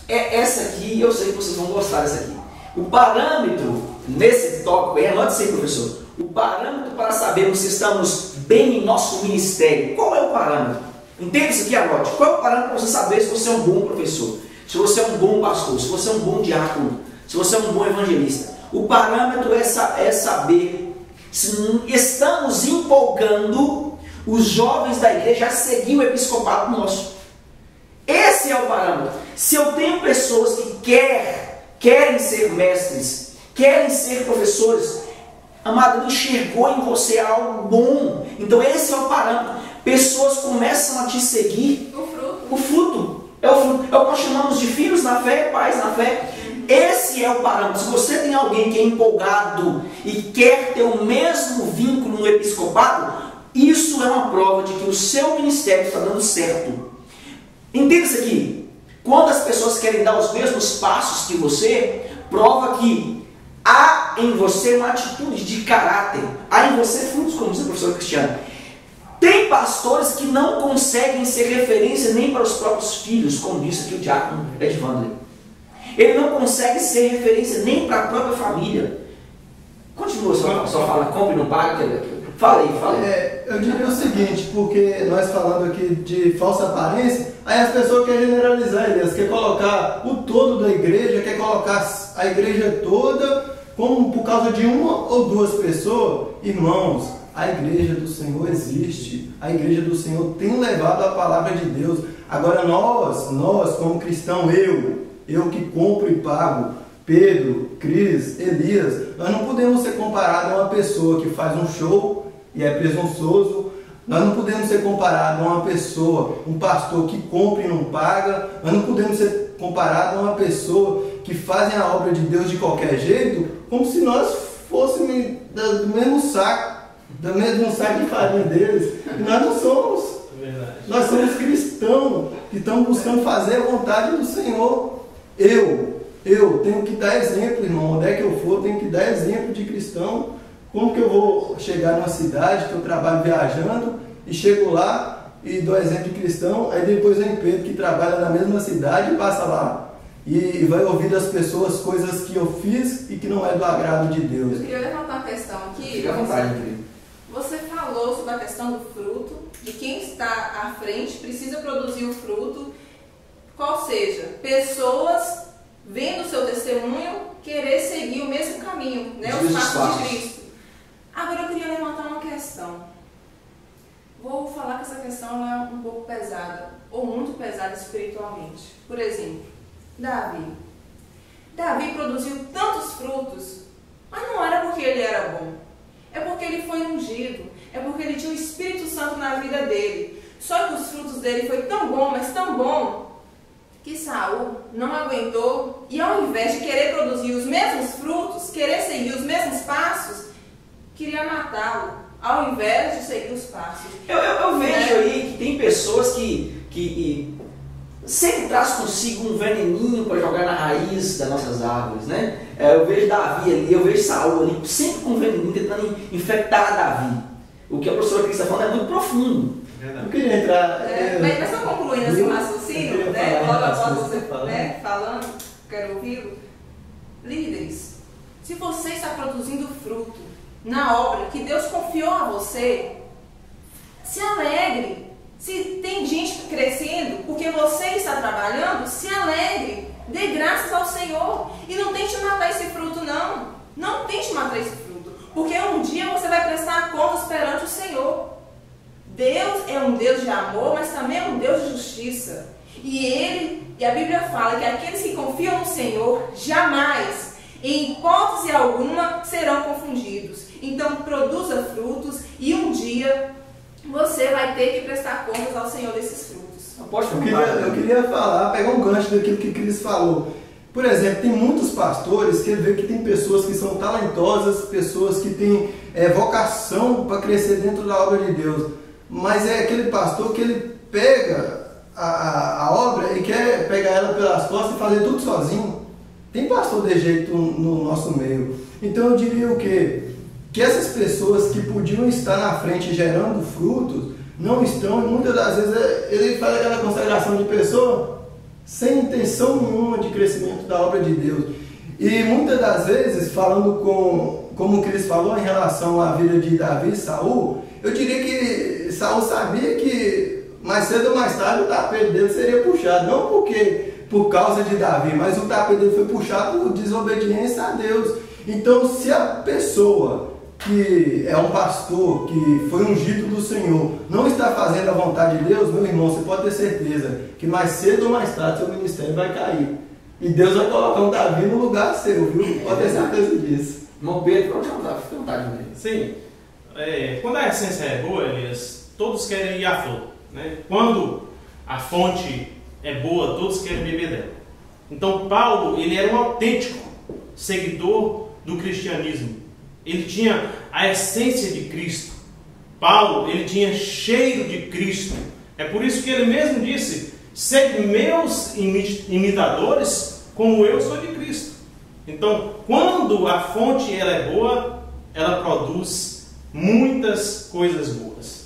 Essa aqui, eu sei que vocês vão gostar dessa aqui. O parâmetro nesse tópico, anote isso aí, professor. O parâmetro para sabermos se estamos bem em nosso ministério. Qual é o parâmetro? Entenda isso aqui, anote. Qual é o parâmetro para você saber se você é um bom professor, se você é um bom pastor, se você é um bom diácono, se você é um bom evangelista? O parâmetro é saber se estamos empolgando os jovens da igreja a seguir o episcopado nosso. Esse é o parâmetro. Se eu tenho pessoas que querem ser mestres, querem ser professores, amado, ele enxergou em você algo bom. Então esse é o parâmetro. Pessoas começam a te seguir. O fruto. É o fruto. É o que nós chamamos de filhos na fé, pais na fé. Esse é o parâmetro. Se você tem alguém que é empolgado e quer ter o mesmo vínculo no episcopado, isso é uma prova de que o seu ministério está dando certo. Entenda isso aqui. Quando as pessoas querem dar os mesmos passos que você, prova que há em você uma atitude de caráter. Há em você frutos, como diz a professora Cristiana. Tem pastores que não conseguem ser referência nem para os próprios filhos, como disse aqui o diácono Edvander. Ele não consegue ser referência nem para a própria família. Continua, só fala, compra e não paga. Fala aí. Eu diria o seguinte, porque nós falando aqui de falsa aparência, aí as pessoas querem generalizar, eles querem colocar o todo da igreja, quer colocar a igreja toda como por causa de uma ou duas pessoas. Irmãos, a igreja do Senhor existe, a igreja do Senhor tem levado a palavra de Deus. Agora nós como cristão, eu que compro e pago, Pedro, Cris, Elias, nós não podemos ser comparados a uma pessoa que faz um show e é presunçoso. Nós não podemos ser comparados a uma pessoa, um pastor que compra e não paga. Nós não podemos ser comparados a uma pessoa que faz a obra de Deus de qualquer jeito, como se nós fôssemos do mesmo saco de farinha deles. E nós não somos. Nós somos cristãos que estamos buscando fazer a vontade do Senhor. Eu tenho que dar exemplo, irmão. Onde é que eu for, eu tenho que dar exemplo de cristão. Como que eu vou chegar numa cidade que eu trabalho viajando e chego lá e dou exemplo de cristão, aí depois vem Pedro que trabalha na mesma cidade e passa lá e vai ouvir das pessoas coisas que eu fiz e que não é do agrado de Deus. Eu queria levantar uma questão aqui. Fica à vontade, querido. Você falou sobre a questão do fruto, de quem está à frente precisa produzir o fruto. Qual seja, pessoas vendo o seu testemunho querer seguir o mesmo caminho, né? Os passos de Cristo. Agora eu queria levantar uma questão. Vou falar que essa questão é um pouco pesada, ou muito pesada espiritualmente. Por exemplo, Davi. Davi produziu tantos frutos, mas não era porque ele era bom. É porque ele foi ungido. É porque ele tinha o Espírito Santo na vida dele. Só que os frutos dele foi tão bom, mas tão bom, que Saul não aguentou e ao invés de querer produzir os mesmos frutos, querer seguir os mesmos passos, queria matá-lo, ao invés de seguir os passos. Eu vejo aí que tem pessoas que sempre traz consigo um veneninho para jogar na raiz das nossas árvores, né? Eu vejo Davi ali, eu vejo Saul ali, sempre com um veneninho tentando infectar Davi. O que a professora Cris está falando é muito profundo. Eu queria entrar... Mas só concluindo esse raciocínio, né? Logo após você falando, quero ouvi-lo. Líderes, se você está produzindo fruto na obra que Deus confiou a você, se alegre. Se tem gente crescendo porque você está trabalhando, se alegre. Dê graças ao Senhor. E não tente matar esse fruto, não. Não tente matar esse fruto. Porque um dia você vai prestar contas perante o Senhor. Deus é um Deus de amor, mas também é um Deus de justiça. E a Bíblia fala que aqueles que confiam no Senhor jamais, em hipótese alguma, serão confundidos. Então produza frutos e um dia você vai ter que prestar contas ao Senhor desses frutos. Eu queria falar, pegar um gancho daquilo que Cris falou. Por exemplo, tem muitos pastores que vê que tem pessoas que são talentosas, pessoas que têm vocação para crescer dentro da obra de Deus. Mas é aquele pastor que ele pega a obra e quer pegar ela pelas costas e fazer tudo sozinho. Tem pastor de jeito no nosso meio. Então eu diria o quê? Que essas pessoas que podiam estar na frente gerando frutos, não estão, e muitas das vezes ele faz aquela consagração de pessoa sem intenção nenhuma de crescimento da obra de Deus. E muitas das vezes, falando como o Cris falou em relação à vida de Davi e Saul, eu diria que Saul sabia que mais cedo ou mais tarde o tapete dele seria puxado, não por causa de Davi, mas o tapete dele foi puxado por desobediência a Deus. Então, se a pessoa que é um pastor, que foi ungido do Senhor, não está fazendo a vontade de Deus, meu irmão, você pode ter certeza que mais cedo ou mais tarde seu ministério vai cair. E Deus vai colocar um Davi no lugar seu, viu? Pode ter certeza disso. Irmão Pedro, pode ficar à vontade dele. Sim. Quando a essência é boa, Elias, todos querem ir à flor, né? Quando a fonte é boa, todos querem beber dela. Então Paulo, ele era um autêntico seguidor do cristianismo. Ele tinha a essência de Cristo. Paulo, ele tinha cheiro de Cristo. É por isso que ele mesmo disse: sede meus imitadores, como eu sou de Cristo. Então, quando a fonte ela é boa, ela produz muitas coisas boas.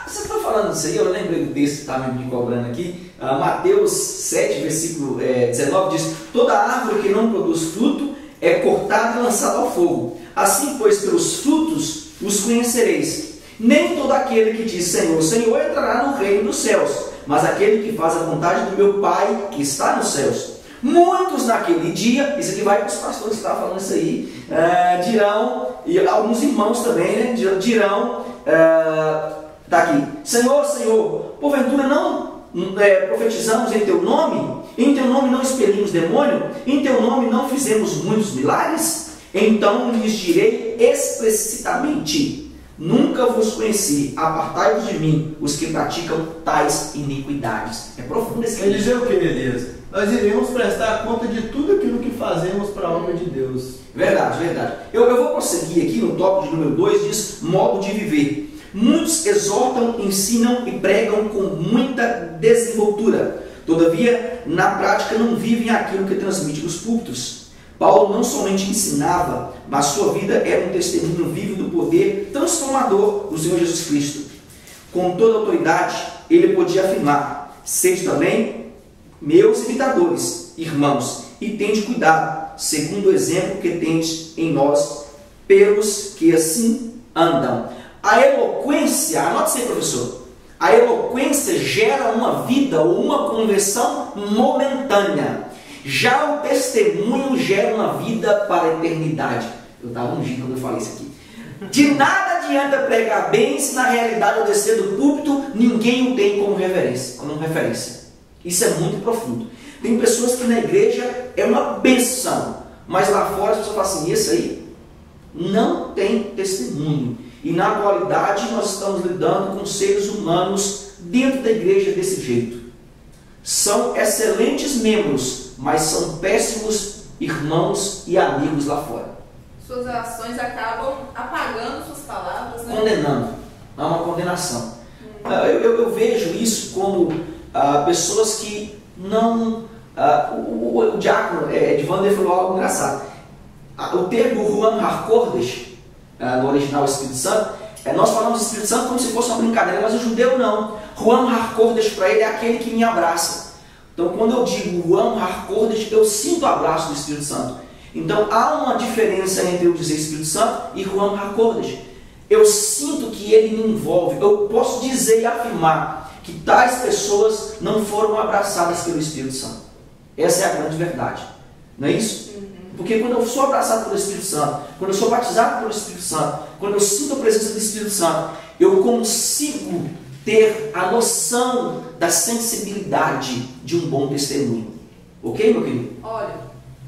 Você está falando isso aí, eu lembrei do texto que está me cobrando aqui. Mateus 7, versículo 19 diz: toda árvore que não produz fruto é cortada e lançada ao fogo. Assim, pois, pelos frutos os conhecereis. Nem todo aquele que diz Senhor, Senhor entrará no reino dos céus, mas aquele que faz a vontade do meu Pai que está nos céus. Muitos naquele dia, isso aqui vai para os pastores que estavam falando isso aí, dirão, e alguns irmãos também, né, dirão, está aqui: Senhor, Senhor, porventura não profetizamos em teu nome? Em teu nome não expelimos demônio? Em teu nome não fizemos muitos milagres? Então lhes direi explicitamente: nunca vos conheci, apartai-vos de mim, os que praticam tais iniquidades. É profundo esse Quer dizer o que, Elias? Nós iremos prestar conta de tudo aquilo que fazemos para a obra de Deus. Verdade, verdade. Eu vou prosseguir aqui no tópico de número 2, diz modo de viver. Muitos exortam, ensinam e pregam com muita desenvoltura. Todavia, na prática não vivem aquilo que transmite nos púlpitos. Paulo não somente ensinava, mas sua vida era um testemunho vivo do poder transformador do Senhor Jesus Cristo. Com toda autoridade, ele podia afirmar: sede também meus imitadores, irmãos, e tende cuidado, segundo o exemplo que tendes em nós, pelos que assim andam. A eloquência, anote isso aí, professor, A eloquência gera uma vida ou uma conversão momentânea. Já o testemunho gera uma vida para a eternidade. Eu estava ungido quando eu falei isso aqui. De nada adianta pregar bem se na realidade ao descer do púlpito ninguém o tem como referência. Isso é muito profundo. Tem pessoas que na igreja é uma benção, mas lá fora as pessoas falam assim, esse aí não tem testemunho. E na atualidade nós estamos lidando com seres humanos dentro da igreja desse jeito. São excelentes membros, mas são péssimos irmãos e amigos lá fora. Suas ações acabam apagando suas palavras, né? Condenando. Há uma condenação. Eu vejo isso como pessoas que não... o diácono Edvander falou algo engraçado. O termo Ruach HaKodesh, no original Espírito Santo, nós falamos Espírito Santo como se fosse uma brincadeira, mas o judeu não. Ruach HaKodesh para ele é aquele que me abraça. Então quando eu digo Ruach HaKodesh, eu sinto o abraço do Espírito Santo. Então há uma diferença entre eu dizer Espírito Santo e Ruach HaKodesh. Eu sinto que ele me envolve. Eu posso dizer e afirmar que tais pessoas não foram abraçadas pelo Espírito Santo. Essa é a grande verdade. Não é isso? Porque quando eu sou abraçado pelo Espírito Santo, quando eu sou batizado pelo Espírito Santo, quando eu sinto a presença do Espírito Santo, eu consigo ter a noção da sensibilidade de um bom testemunho. Ok, meu querido? Olha,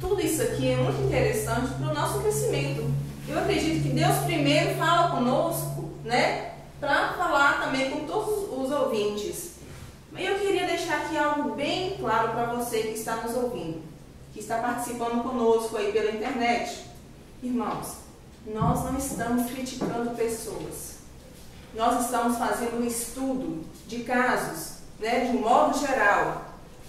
tudo isso aqui é muito interessante para o nosso crescimento. Eu acredito que Deus primeiro fala conosco, né? Para falar também com todos os ouvintes. Mas eu queria deixar aqui algo bem claro para você que está nos ouvindo, que está participando conosco aí pela internet. Irmãos, nós não estamos criticando pessoas. Nós estamos fazendo um estudo de casos, né, de um modo geral,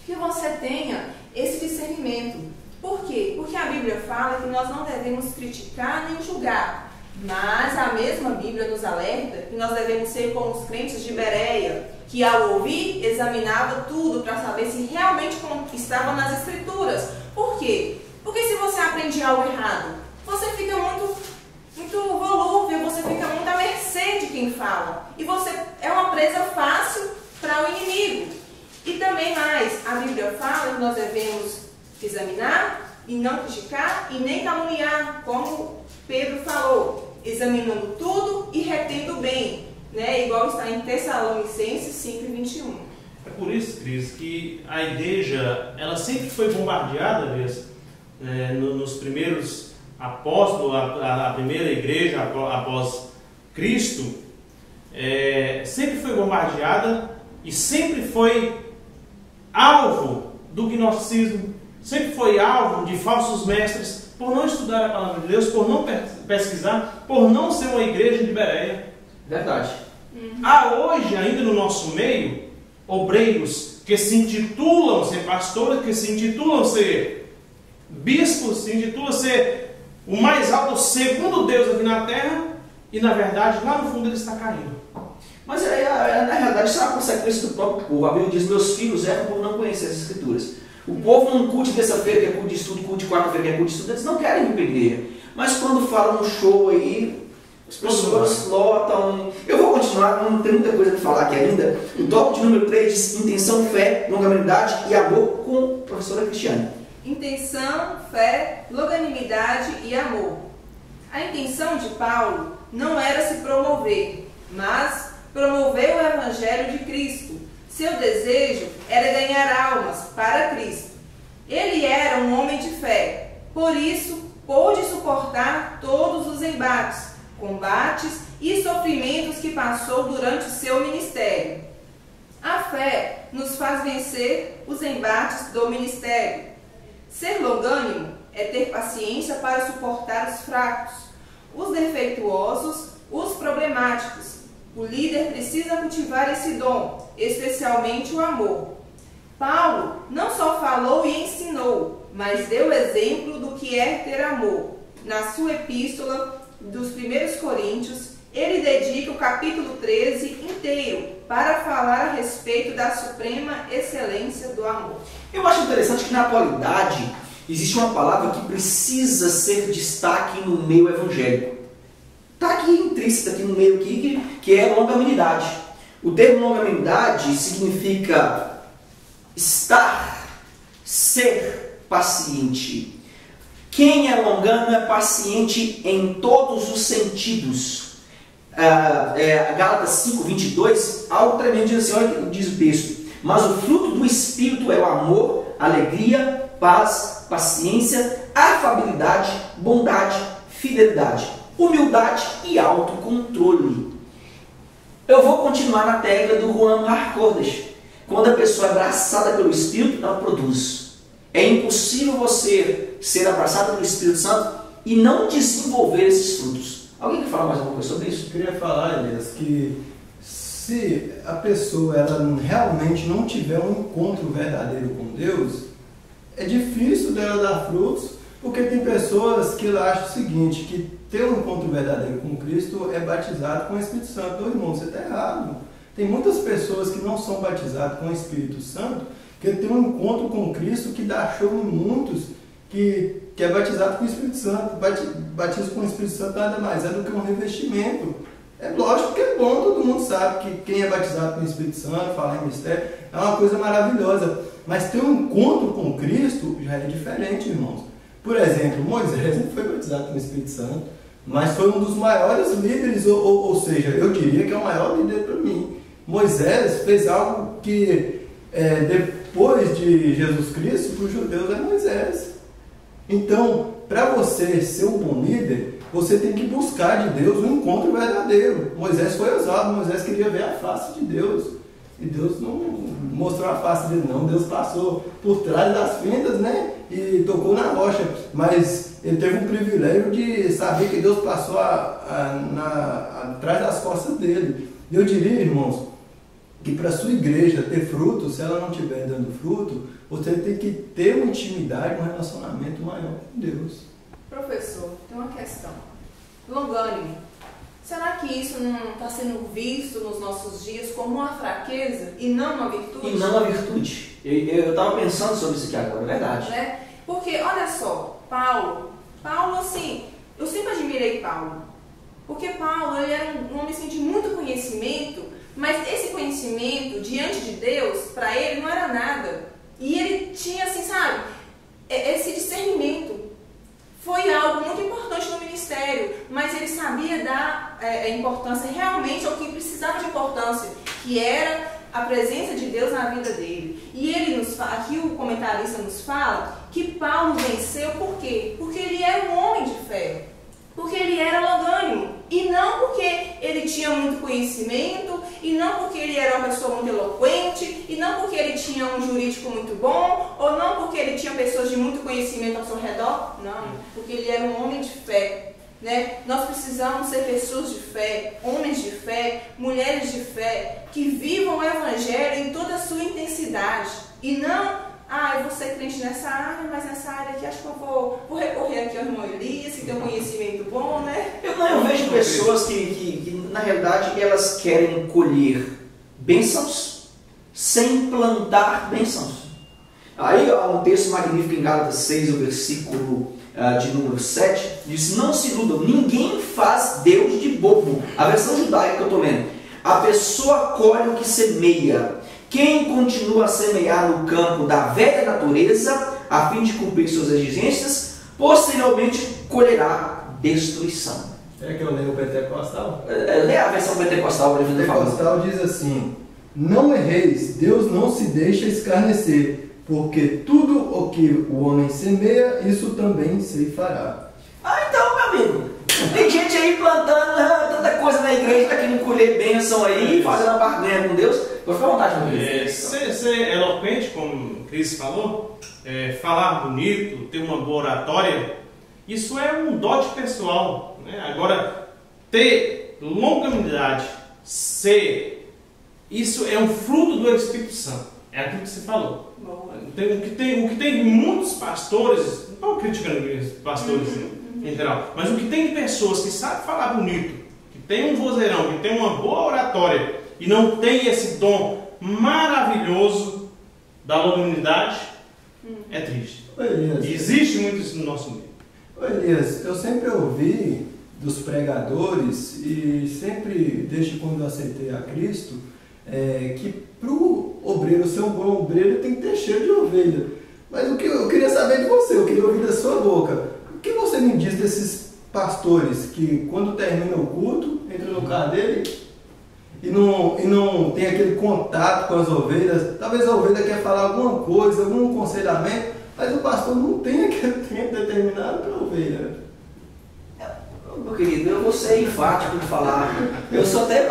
que você tenha esse discernimento. Por quê? Porque a Bíblia fala que nós não devemos criticar nem julgar, mas a mesma Bíblia nos alerta que nós devemos ser como os crentes de Bereia, que ao ouvir, examinava tudo para saber se realmente estava nas Escrituras. Por quê? Porque se você aprende algo errado, você fica muito volúvel, você fica muito à mercê de quem fala. E você é uma presa fácil para o inimigo. E também mais, a Bíblia fala que nós devemos examinar e não criticar e nem caluniar, como Pedro falou, examinando tudo e retendo bem, né? Igual está em Tessalonicenses 5:21. É por isso, Cris, que a igreja ela sempre foi bombardeada, nos primeiros apóstolos, a primeira igreja após Cristo, sempre foi bombardeada e sempre foi alvo do gnosticismo, sempre foi alvo de falsos mestres, por não estudar a palavra de Deus, por não pesquisar, por não ser uma igreja de Bereia. Verdade. Há hoje, ainda no nosso meio, obreiros que se intitulam ser pastores, que se intitulam ser bispos, se intitulam ser o mais alto segundo Deus aqui na terra, e na verdade, lá no fundo ele está caindo. Mas na realidade isso é uma consequência do próprio povo. A Bíblia diz, meus filhos erram por não conhecer as Escrituras. O povo não curte terça-feira, que é culto de estudo, curte quarta-feira, que é culto de estudo, eles não querem ir para a igreja. Mas quando falam um show aí, as pessoas lotam. Eu vou continuar, não tem muita coisa para falar aqui ainda. O tópico de número 3 diz intenção, fé, longanimidade e amor com a professora Cristiane. Intenção, fé, longanimidade e amor. A intenção de Paulo não era se promover, mas promover o Evangelho de Cristo. Seu desejo era ganhar almas para Cristo. Ele era um homem de fé, por isso pôde suportar todos os embates, combates e sofrimentos que passou durante o seu ministério. A fé nos faz vencer os embates do ministério. Ser longânimo é ter paciência para suportar os fracos, os defeituosos, os problemáticos. O líder precisa cultivar esse dom, especialmente o amor. Paulo não só falou e ensinou, mas deu exemplo do que é ter amor. Na sua epístola dos 1 Coríntios, ele dedica o capítulo 13 inteiro para falar a respeito da suprema excelência do amor. Eu acho interessante que na atualidade existe uma palavra que precisa ser destaque no meio evangélico. Está aqui intrínseca aqui no meio aqui, que é longanimidade. O termo longanimidade significa estar, ser paciente. Quem é longano é paciente em todos os sentidos. Gálatas 5:22, algo tremendo diz assim, olha o que diz o texto. Mas o fruto do Espírito é o amor, alegria, paz, paciência, afabilidade, bondade, fidelidade, humildade e autocontrole. Eu vou continuar na tecla do Juan Marcordes. Quando a pessoa é abraçada pelo Espírito, ela produz. É impossível você ser abraçado pelo Espírito Santo e não desenvolver esses frutos. Alguém quer falar mais alguma coisa sobre isso? Eu queria falar, Elias, que se a pessoa ela realmente não tiver um encontro verdadeiro com Deus, é difícil dela dar frutos, porque tem pessoas que acham o seguinte, que ter um encontro verdadeiro com Cristo é batizado com o Espírito Santo. Ô, irmão, você está errado. Tem muitas pessoas que não são batizadas com o Espírito Santo, que tem um encontro com Cristo que dá show em muitos, que é batizado com o Espírito Santo. Batismo com o Espírito Santo nada mais é do que um revestimento. É lógico que é bom, todo mundo sabe que quem é batizado com o Espírito Santo, falar em mistério, é uma coisa maravilhosa. Mas ter um encontro com Cristo já é diferente, irmãos. Por exemplo, Moisés não foi batizado com o Espírito Santo, mas foi um dos maiores líderes, ou seja, eu diria que é o maior líder para mim. Moisés fez algo que depois de Jesus Cristo, para os judeus é Moisés. Então, para você ser um bom líder, você tem que buscar de Deus um encontro verdadeiro. Moisés foi ousado, Moisés queria ver a face de Deus. E Deus não mostrou a face dele, não. Deus passou por trás das fendas, né? E tocou na rocha. Mas ele teve um privilégio de saber que Deus passou atrás das costas dele. Eu diria, irmãos, que para a sua igreja ter fruto, se ela não estiver dando fruto, você tem que ter uma intimidade, um relacionamento maior com Deus. Professor, tem uma questão. Longânimo. Será que isso não está sendo visto nos nossos dias como uma fraqueza e não uma virtude? E não uma virtude. Eu estava pensando sobre isso aqui agora, é verdade. Né? Porque, olha só, Paulo, assim, eu sempre admirei Paulo. Porque Paulo, ele era um homem assim, de muito conhecimento, mas esse conhecimento, diante de Deus, para ele não era nada. E ele tinha, assim, sabe, esse discernimento. Foi algo muito importante no ministério, mas ele sabia dar importância realmente ao que precisava de importância, que era a presença de Deus na vida dele. E ele aqui o comentarista nos fala que Paulo venceu por quê? Porque ele era um homem de fé, porque ele era longânimo, e não porque ele tinha muito conhecimento, e não porque ele era uma pessoa muito eloquente, e não porque ele tinha um jurídico muito bom, ou não porque ele tinha pessoas de muito conhecimento ao seu redor, não, porque ele era um homem de fé. Né? Nós precisamos ser pessoas de fé, homens de fé, mulheres de fé, que vivam o Evangelho em toda a sua intensidade, e não... eu vou ser crente nessa área, mas nessa área aqui acho que eu vou recorrer aqui ao irmão Elias, que tem um conhecimento bom, né? Eu vejo pessoas que, na realidade, elas querem colher bênçãos sem plantar bênçãos. Aí há um texto magnífico em Gálatas 6, o versículo de número 7, diz: não se iludam, ninguém faz Deus de bobo. A versão judaica que eu estou lendo: a pessoa colhe o que semeia. Quem continua a semear no campo da velha natureza, a fim de cumprir suas exigências, posteriormente colherá destruição. É que eu leio o Pentecostal? Lê a versão pentecostal. O Pentecostal diz assim: não erreis, Deus não se deixa escarnecer, porque tudo o que o homem semeia, isso também se fará. Então, meu amigo, tem gente aí plantando tanta coisa na igreja, tá querendo colher bênção aí, fazendo a barganha com Deus. Vou ficar à vontade, meu amigo. Ser eloquente, como o Cris falou, falar bonito, ter uma boa oratória, isso é um dote pessoal, né? Agora, ter longanimidade, isso é um fruto do Espírito Santo. É aquilo que você falou. O que tem muitos pastores, não estou criticando os pastores em geral, mas o que tem de pessoas que sabem falar bonito, que tem um vozeirão, que tem uma boa oratória e não tem esse dom maravilhoso da longanimidade, é triste. E existe muito isso no nosso meio. Elias, eu sempre ouvi dos pregadores, e sempre, desde quando eu aceitei a Cristo, que para o obreiro ser um bom obreiro, ele tem que ter cheiro de ovelha. Mas o que eu queria saber de você, eu queria ouvir da sua boca. O que você me diz desses pastores que, quando termina o culto, entra no carro dele e não tem aquele contato com as ovelhas? Talvez a ovelha quer falar alguma coisa, algum aconselhamento, mas o pastor não tem aquele tempo determinado para a ovelha. Meu querido, eu vou ser enfático de falar. Eu sou suspeito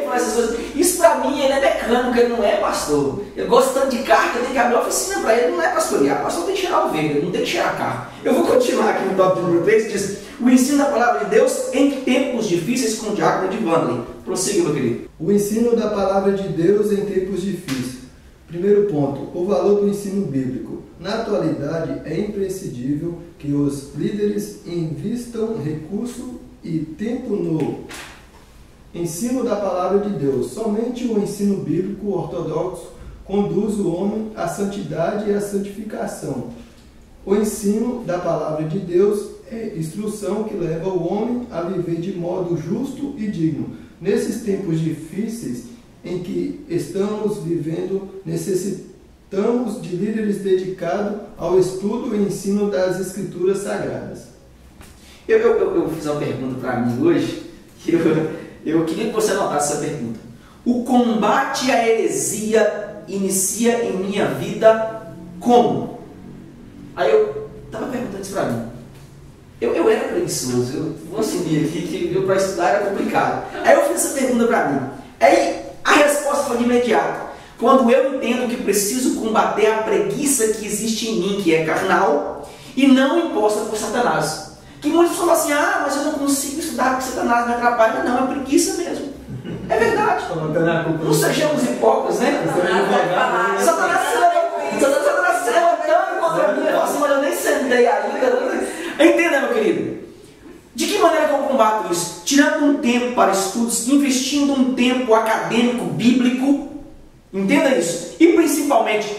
por essas coisas. Isso pra mim, ele é mecânico, ele não é pastor. Eu gosto tanto de carro que eu tenho que abrir a oficina pra ele, não é pastorear. Pastor tem que cheirar ovelha, não tem que cheirar carro. Eu vou continuar aqui no tópico número 3, que diz: o ensino da palavra de Deus em tempos difíceis, com o diácono de Wanley. Prossiga, meu querido. O ensino da palavra de Deus em tempos difíceis. Primeiro ponto, o valor do ensino bíblico. Na atualidade, é imprescindível que os líderes invistam recurso e tempo no ensino da palavra de Deus. Somente o ensino bíblico ortodoxo conduz o homem à santidade e à santificação. O ensino da palavra de Deus é instrução que leva o homem a viver de modo justo e digno. Nesses tempos difíceis em que estamos vivendo, necessitamos de líderes dedicados ao estudo e ensino das Escrituras Sagradas. Eu fiz uma pergunta para mim hoje, que eu queria que você anotasse essa pergunta. O combate à heresia inicia em minha vida como? Aí eu estava perguntando isso para mim. Eu era preguiçoso, eu vou assumir aqui que para estudar era complicado. Aí eu fiz essa pergunta para mim. Aí a resposta foi de imediato. Quando eu entendo que preciso combater a preguiça que existe em mim, que é carnal, e não imposta por Satanás. Que muitos falam assim: ah, mas eu não consigo estudar porque Satanás me atrapalha. Não, é preguiça mesmo. É verdade. Não sejamos hipócritas, né? Satanás se levantando contra mim. Eu assim, mas eu nem sentei ainda. Entenda, meu querido. De que maneira que eu combato isso? Tirando um tempo para estudos, investindo um tempo acadêmico, bíblico. Entenda isso. E principalmente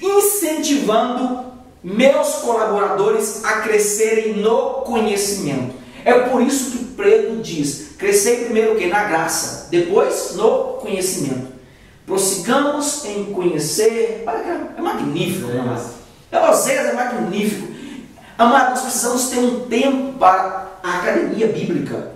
incentivando meus colaboradores a crescerem no conhecimento. É por isso que Pedro diz: crescer primeiro o quê? Na graça, depois no conhecimento. Prossigamos em conhecer. É magnífico, amado. Vocês é magnífico. Amado, nós precisamos ter um tempo para a academia bíblica.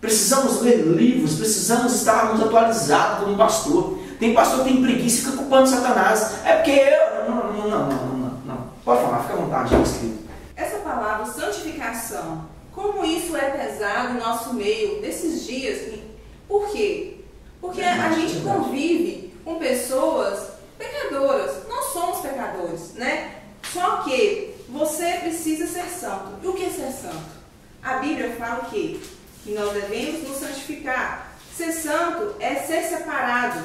Precisamos ler livros, precisamos estarmos atualizados como pastor. Tem pastor que tem preguiça e fica culpando Satanás. É porque eu... Não. Pode falar, fica à vontade, escrito. Essa palavra santificação, como isso é pesado em nosso meio desses dias. Por quê? Porque a gente convive com pessoas pecadoras. Nós somos pecadores, né? Só que você precisa ser santo. E o que é ser santo? A Bíblia fala o quê? Que nós devemos nos santificar. Ser santo é ser separado.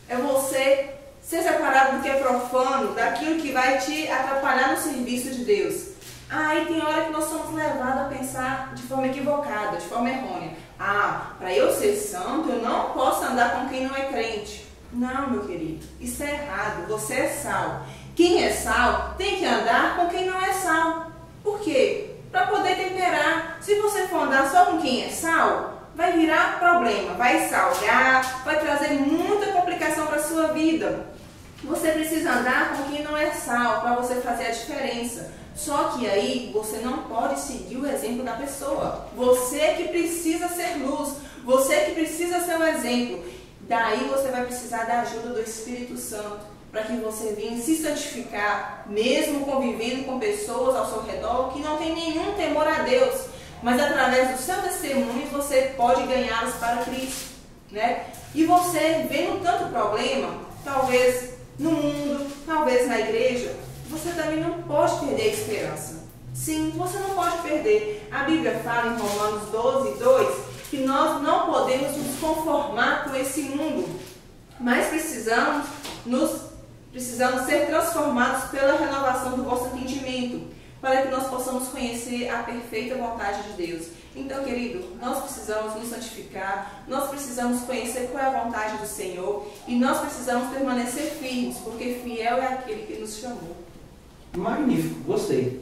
É você ser separado do que é profano, daquilo que vai te atrapalhar no serviço de Deus. E tem hora que nós somos levados a pensar de forma equivocada, de forma errônea. Para eu ser santo, eu não posso andar com quem não é crente. Não, meu querido, isso é errado. Você é sal. Quem é sal tem que andar com quem não é sal. Por quê? Para poder temperar. Se você for andar só com quem é sal, vai virar problema, vai salgar, vai trazer muita complicação para a sua vida. Você precisa andar com quem não é sal, para você fazer a diferença. Só que aí você não pode seguir o exemplo da pessoa. Você que precisa ser luz, você que precisa ser um exemplo. Daí você vai precisar da ajuda do Espírito Santo, para que você venha se santificar, mesmo convivendo com pessoas ao seu redor que não tem nenhum temor a Deus. Mas através do seu testemunho você pode ganhá-los para Cristo, né? E você vendo tanto problema, talvez no mundo, talvez na igreja, você também não pode perder a esperança. Sim, você não pode perder. A Bíblia fala em Romanos 12:2 que nós não podemos nos conformar com esse mundo, mas precisamos ser transformados pela renovação do vosso entendimento, para que nós possamos conhecer a perfeita vontade de Deus. Então, querido, nós precisamos nos santificar, nós precisamos conhecer qual é a vontade do Senhor e nós precisamos permanecer firmes, porque fiel é aquele que nos chamou. Magnífico, gostei.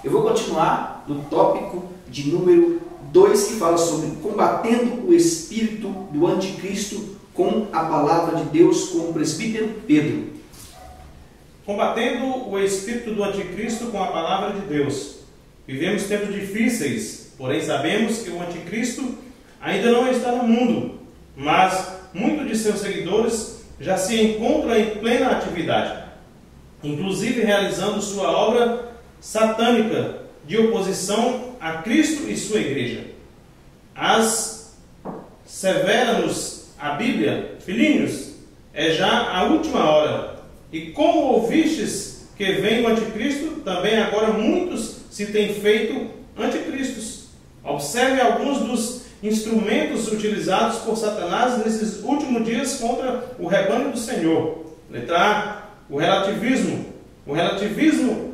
Eu vou continuar no tópico de número 2, que fala sobre combatendo o espírito do anticristo com a palavra de Deus, com o presbítero Pedro. Combatendo o espírito do anticristo com a palavra de Deus. Vivemos tempos difíceis, porém sabemos que o anticristo ainda não está no mundo, mas muitos de seus seguidores já se encontram em plena atividade, inclusive realizando sua obra satânica de oposição a Cristo e sua igreja. Severa-nos a Bíblia, filhinhos, é já a última hora. E como ouvistes que vem o anticristo, também agora muitos se têm feito anticristos. Observe alguns dos instrumentos utilizados por Satanás nesses últimos dias contra o rebanho do Senhor. Letra A, o relativismo. O relativismo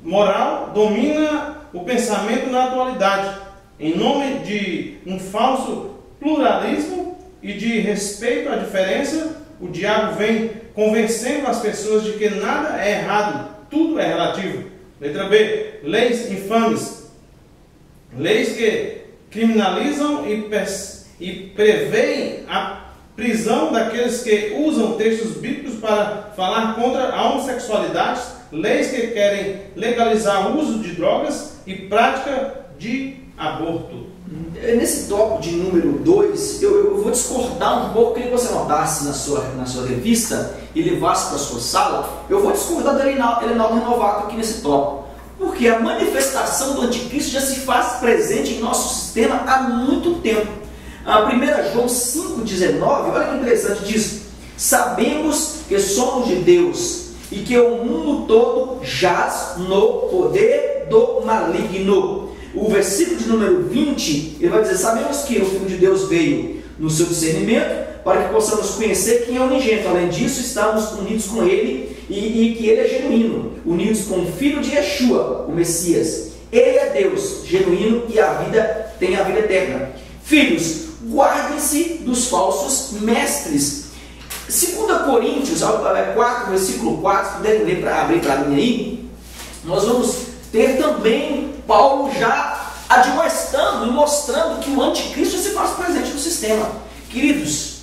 moral domina o pensamento na atualidade, em nome de um falso pluralismo e de respeito à diferença. O diabo vem convencendo as pessoas de que nada é errado, tudo é relativo. Letra B, leis infames. Leis que criminalizam e preveem a prisão daqueles que usam textos bíblicos para falar contra a homossexualidade. Leis que querem legalizar o uso de drogas e prática de aborto. Nesse tópico de número 2, eu vou discordar um pouco, queria que você notasse na sua revista e levasse para a sua sala. Eu vou discordar do Elinaldo Renovato aqui nesse tópico, porque a manifestação do anticristo já se faz presente em nosso sistema há muito tempo. A 1 João 5,19, olha que interessante, diz: sabemos que somos de Deus e que o mundo todo jaz no poder do maligno. O versículo de número 20, ele vai dizer: sabemos que o Filho de Deus veio no seu discernimento para que possamos conhecer quem é o unigênito. Além disso, estamos unidos com ele e que ele é genuíno, unidos com o Filho de Yeshua, o Messias. Ele é Deus, genuíno, e tem a vida eterna. Filhos, guardem-se dos falsos mestres. 2 Coríntios 4, versículo 4, se puderem abrir para mim aí, nós vamos ter também Paulo já admoestando e mostrando que o anticristo se faz presente no sistema. Queridos,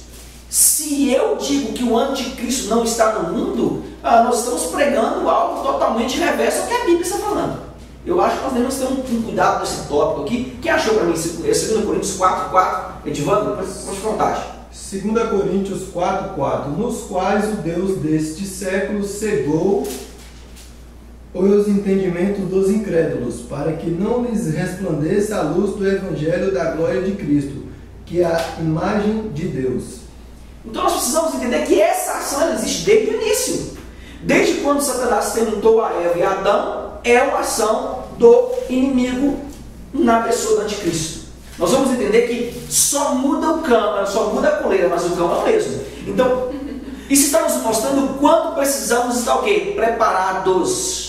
se eu digo que o anticristo não está no mundo, nós estamos pregando algo totalmente reverso ao que a Bíblia está falando. Eu acho que nós devemos ter um cuidado nesse tópico aqui. Quem achou para mim 2 Coríntios 4:4? Edivando, pode contar. 2 Coríntios 4:4, nos quais o Deus deste século cegou os entendimentos dos incrédulos, para que não lhes resplandeça a luz do Evangelho da glória de Cristo, que é a imagem de Deus. Então nós precisamos entender que essa ação existe desde o início. Desde quando Satanás tentou a Eva e a Adão, é uma ação do inimigo na pessoa do anticristo. Nós vamos entender que só muda o cão, só muda a coleira, mas o cão é o mesmo. Então, isso está nos mostrando o quanto precisamos estar o quê? Preparados.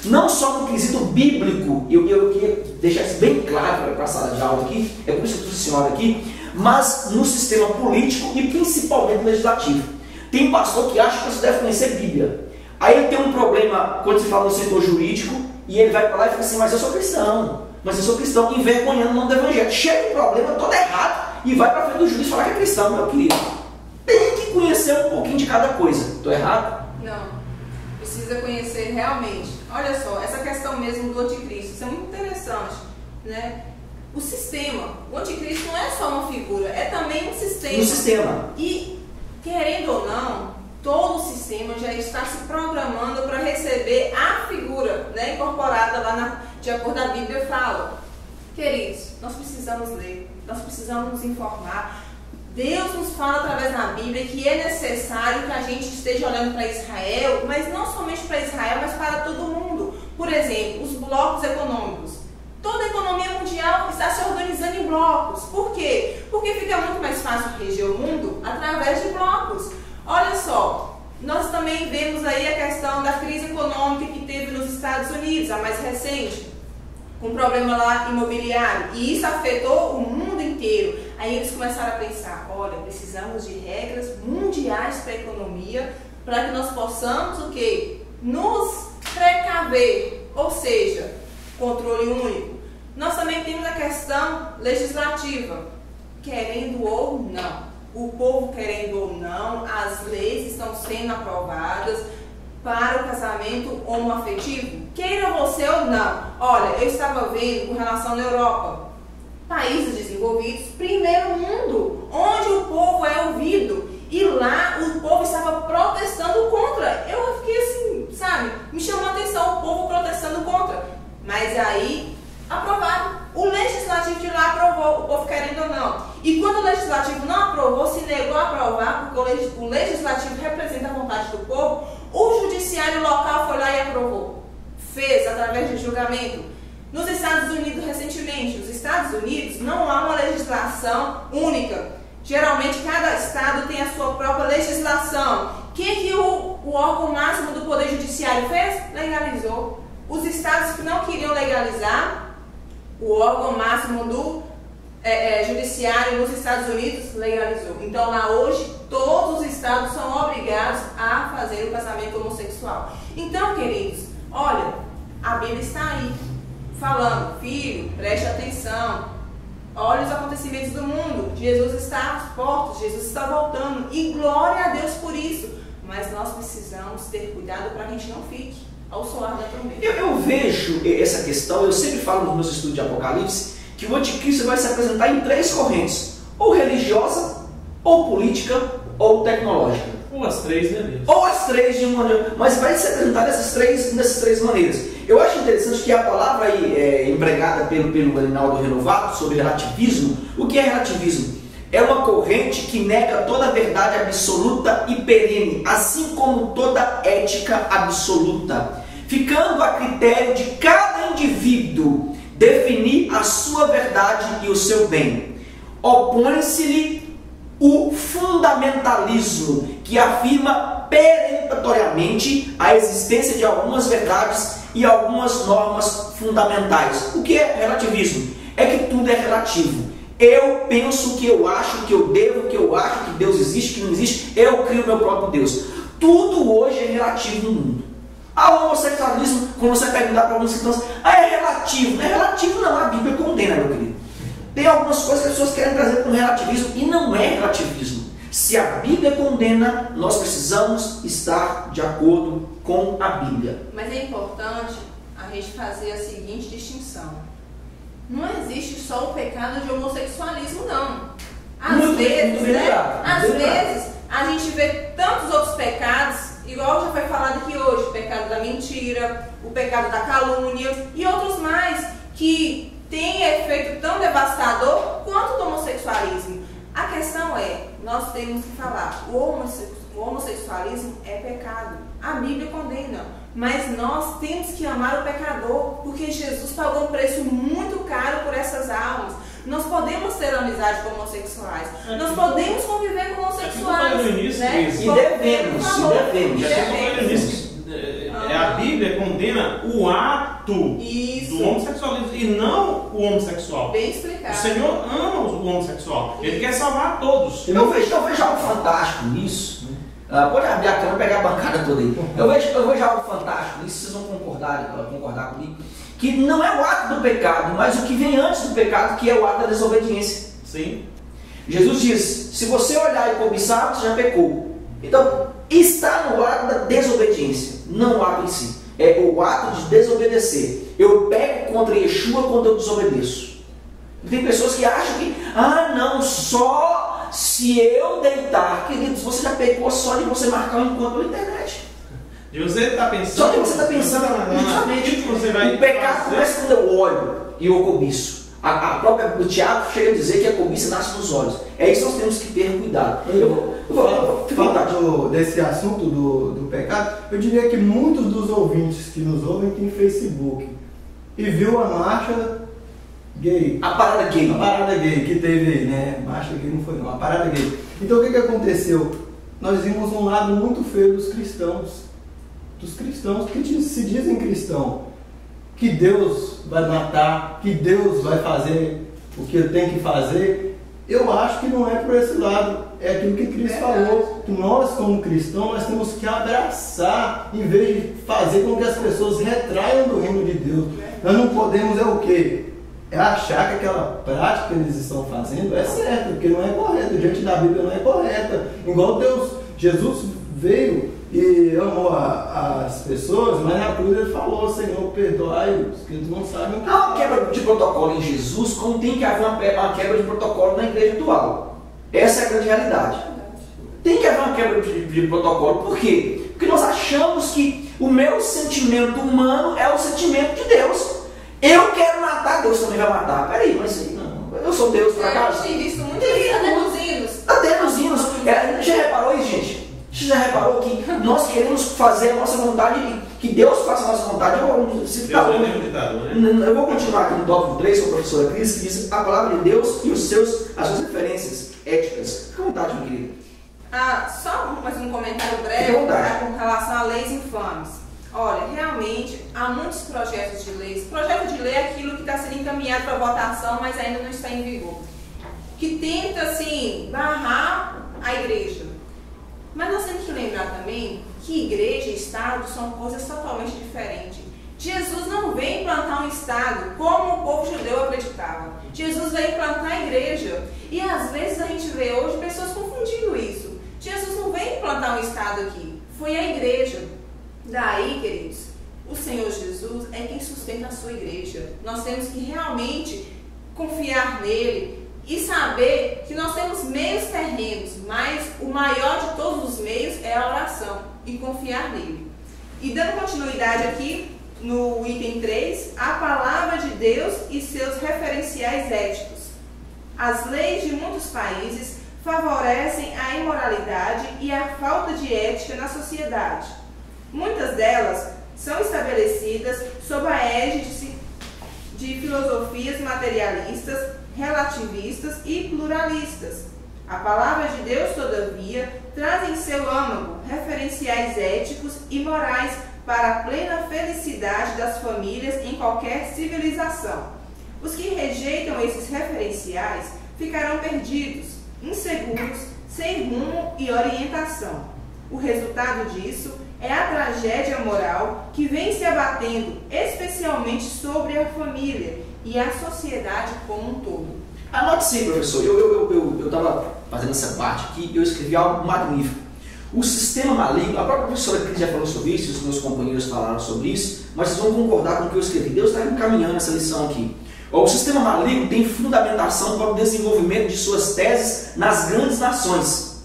Não só no quesito bíblico, eu queria deixar isso bem claro para a sala de aula aqui, é por isso que eu trouxe a senhora aqui, mas no sistema político e principalmente legislativo. Tem pastor que acha que você deve conhecer Bíblia. Aí ele tem um problema quando se fala no setor jurídico, e ele vai para lá e fala assim: mas eu sou cristão, envergonhando o nome do Evangelho. Chega um problema todo errado e vai para frente do juiz falar que é cristão, meu querido. Tem que conhecer um pouquinho de cada coisa. Estou errado? Não. Precisa conhecer realmente. Olha só, essa questão mesmo do anticristo, isso é muito interessante, né? O sistema, o anticristo não é só uma figura, é também um sistema. Um sistema. E, querendo ou não, todo o sistema já está se programando para receber a figura, né, incorporada lá de acordo com a Bíblia fala. Queridos, nós precisamos ler, nós precisamos nos informar. Deus nos fala através da Bíblia que é necessário que a gente esteja olhando para Israel, mas não somente para Israel, mas para todo mundo. Por exemplo, os blocos econômicos. Toda a economia mundial está se organizando em blocos. Por quê? Porque fica muito mais fácil reger o mundo através de blocos. Olha só, nós também vemos aí a questão da crise econômica que teve nos Estados Unidos, a mais recente, com um problema lá imobiliário, e isso afetou o mundo inteiro. Aí eles começaram a pensar: olha, precisamos de regras mundiais para a economia, para que nós possamos o quê? Nos precaver, ou seja, controle único, Nós também temos a questão legislativa, querendo ou não. O povo querendo ou não, as leis estão sendo aprovadas para o casamento homoafetivo, queira você ou não. Olha, eu estava vendo com relação à Europa, países desenvolvidos, primeiro mundo, onde o povo é ouvido, e lá o povo estava protestando contra. Eu fiquei assim, sabe, me chamou a atenção o povo protestando contra, mas aí aprovaram. O legislativo de lá aprovou, o povo querendo ou não. E quando o legislativo não aprovou, se negou a aprovar, porque o legislativo representa a vontade do povo, o judiciário local foi lá e aprovou. Fez através de julgamento. Nos Estados Unidos, recentemente, nos Estados Unidos não há uma legislação única. Geralmente, cada estado tem a sua própria legislação. O que o órgão máximo do Poder Judiciário fez? Legalizou. Os estados que não queriam legalizar, o órgão máximo do Judiciário nos Estados Unidos legalizou. Então, lá hoje, todos os estados são obrigados a fazer o casamento homossexual. Então, queridos, olha, a Bíblia está aí, falando, filho, preste atenção, olha os acontecimentos do mundo, Jesus está às portas, Jesus está voltando, e glória a Deus por isso. Mas nós precisamos ter cuidado para que a gente não fique ao soar da trombeta. Eu vejo essa questão, eu sempre falo nos meus estudos de Apocalipse, que o anticristo vai se apresentar em 3 correntes, ou religiosa, ou política, ou tecnológica. Ou as 3, né, Deus? Ou as 3 de uma maneira, mas vai se apresentar nessas três maneiras. Eu acho interessante que a palavra aí, empregada pelo Arinaldo Renovato sobre relativismo, o que é relativismo? É uma corrente que nega toda a verdade absoluta e perene, assim como toda ética absoluta, ficando a critério de cada indivíduo definir a sua verdade e o seu bem. Opõe-se-lhe o fundamentalismo, que afirma peremptoriamente a existência de algumas verdades e algumas normas fundamentais. O que é relativismo? É que tudo é relativo. Eu penso o que eu acho, o que eu devo, o que eu acho, que Deus existe, que não existe, eu crio o meu próprio Deus. Tudo hoje é relativo no mundo. O homossexualismo, quando você perguntar para alguns cristãos, é relativo. Não é relativo não, a Bíblia condena, meu querido. Tem algumas coisas que as pessoas querem trazer para o relativismo e não é relativismo. Se a Bíblia condena, nós precisamos estar de acordo com a Bíblia. Mas é importante a gente fazer a seguinte distinção. Não existe só o pecado de homossexualismo, não. Às vezes, a gente vê tantos outros pecados, igual já foi falado aqui hoje, o pecado da mentira, o pecado da calúnia e outros mais, que têm efeito tão devastador quanto o do homossexualismo. A questão é, nós temos que falar, o homossexualismo é pecado. A Bíblia condena, mas nós temos que amar o pecador, porque Jesus pagou um preço muito caro por essas almas. Nós podemos ter amizade com homossexuais, nós podemos conviver com homossexuais, né? E devemos. A Bíblia condena o ato do homossexualismo e não o homossexual. Bem explicado. O Senhor ama o homossexual, Ele quer salvar todos. Eu vejo algo fantástico nisso. Pode abrir a câmera e pegar a bancada toda aí. Eu vejo algo fantástico nisso, vocês vão concordar comigo. Que não é o ato do pecado, mas o que vem antes do pecado, que é o ato da desobediência. Sim. Jesus diz, se você olhar e cobiçar, você já pecou. Então, está no ato da desobediência, não o ato em si. É o ato de desobedecer. Eu peco contra Yeshua quando eu desobedeço. Tem pessoas que acham que, não, só se eu deitar. Queridos, você já pecou só de você marcar um encontro na internet. E você está pensando. Só que você está pensando justamente que você vai o pecado começa quando eu olho e eu cobiço. O Tiago chega a dizer que a cobiça nasce nos olhos. É isso que nós temos que ter cuidado. Falando desse assunto do pecado, eu diria que muitos dos ouvintes que nos ouvem têm Facebook e viu a marcha gay. A parada gay que teve aí, né? Marcha gay não foi não, a parada gay. Então o que aconteceu? Nós vimos um lado muito feio dos cristãos que se dizem cristão, que Deus vai matar, que Deus vai fazer o que tem que fazer. Eu acho que não é por esse lado, é aquilo que Cristo falou, que nós como cristãos, nós temos que abraçar, em vez de fazer com que as pessoas retraiam do reino de Deus. Nós não podemos o quê? é achar que aquela prática que eles estão fazendo é certa, porque não é correta, diante da Bíblia não é correta. Igual Jesus veio e amou as pessoas, mas na cruz ele falou: Senhor, perdoai-os, que eles não sabem o que há uma quebra de protocolo em Jesus, como tem que haver uma quebra de protocolo na igreja atual. Essa é a grande realidade. Tem que haver uma quebra de protocolo. Por quê? Porque nós achamos que o meu sentimento humano é o sentimento de Deus. Eu quero matar, Deus também vai matar. Peraí, mas não, eu sou Deus, por acaso? A gente tem visto muito isso até nos hinos. Até nos hinos. Já reparou isso, gente? Você já reparou que nós queremos fazer a nossa vontade, que Deus faça a nossa vontade? Eu vou continuar aqui no tópico 3 com a professora Cris, que diz a palavra de Deus e as suas referências éticas. Fica à vontade, meu querido. Só mais um comentário breve com relação a leis infames. Olha, realmente há muitos projetos de leis. Projeto de lei é aquilo que está sendo encaminhado para votação, mas ainda não está em vigor. Que tenta, assim, barrar a igreja. Mas nós temos que lembrar também que igreja e Estado são coisas totalmente diferentes. Jesus não veio implantar um Estado como o povo judeu acreditava. Jesus veio implantar a igreja. E às vezes a gente vê hoje pessoas confundindo isso. Jesus não veio implantar um Estado aqui, foi a igreja. Daí, queridos, o Senhor Jesus é quem sustenta a sua igreja. Nós temos que realmente confiar nele e saber que nós temos meios terrenos, mas o maior de todos os meios é a oração e confiar nele. E dando continuidade aqui no item 3, a palavra de Deus e seus referenciais éticos. As leis de muitos países favorecem a imoralidade e a falta de ética na sociedade. Muitas delas são estabelecidas sob a égide de filosofias materialistas, relativistas e pluralistas. A palavra de Deus, todavia, traz em seu âmago referenciais éticos e morais para a plena felicidade das famílias em qualquer civilização. Os que rejeitam esses referenciais ficarão perdidos, inseguros, sem rumo e orientação. O resultado disso é a tragédia moral que vem se abatendo especialmente sobre a família e a sociedade como um todo. Anote sim, professor. Eu estava fazendo essa parte aqui e eu escrevi algo magnífico. O sistema maligno, a própria professora Cris já falou sobre isso, os meus companheiros falaram sobre isso, mas vocês vão concordar com o que eu escrevi. Deus está encaminhando essa lição aqui. O sistema maligno tem fundamentação para o desenvolvimento de suas teses nas grandes nações,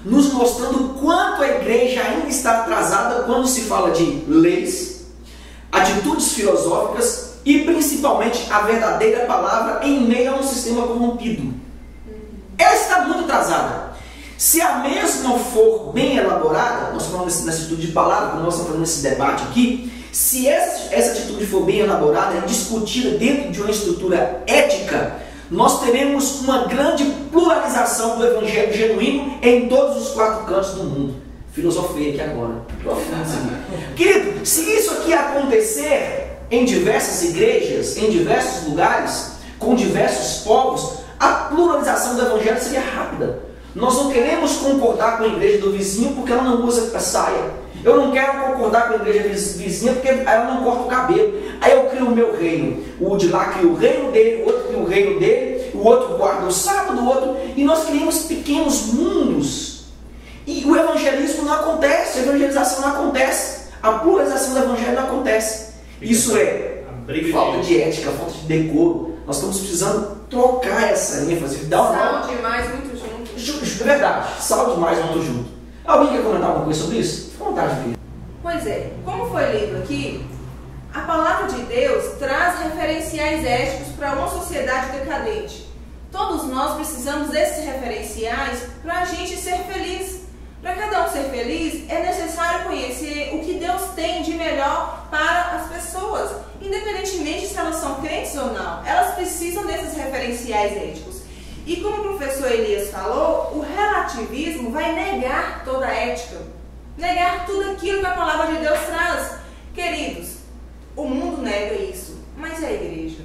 nos mostrando o quanto a igreja ainda está atrasada quando se fala de leis, atitudes filosóficas e principalmente a verdadeira palavra em meio a um sistema corrompido. Ela está muito atrasada. Se a mesma for bem elaborada, nós falamos nessa atitude de palavra, quando nós estamos fazendo esse debate aqui, se essa atitude for bem elaborada e discutida dentro de uma estrutura ética, nós teremos uma grande pluralização do evangelho genuíno em todos os 4 cantos do mundo. Filosofei aqui agora. Querido, se isso aqui acontecer em diversas igrejas, em diversos lugares, com diversos povos, a pluralização do evangelho seria rápida. Nós não queremos concordar com a igreja do vizinho porque ela não usa a saia. Eu não quero concordar com a igreja vizinha porque ela não corta o cabelo. Aí eu crio o meu reino. O de lá cria o reino dele, o outro cria o reino dele, o outro guarda o sábado do outro. E nós criamos pequenos mundos. E o evangelismo não acontece, a evangelização não acontece. A pluralização do evangelho não acontece. Isso é falta de ética, falta de decoro. Nós estamos precisando trocar essa ênfase. Sal demais, muito junto. É verdade, sal demais, muito junto. Alguém quer comentar alguma coisa sobre isso? Fica à vontade, filho. Pois é, como foi lido aqui, a palavra de Deus traz referenciais éticos para uma sociedade decadente. Todos nós precisamos desses referenciais para a gente ser feliz. Para cada um ser feliz, é necessário conhecer o que Deus tem de melhor para as pessoas. Independentemente se elas são crentes ou não, elas precisam desses referenciais éticos. E como o professor Elias falou, o relativismo vai negar toda a ética, negar tudo aquilo que a palavra de Deus traz. Queridos, o mundo nega isso, mas é a igreja.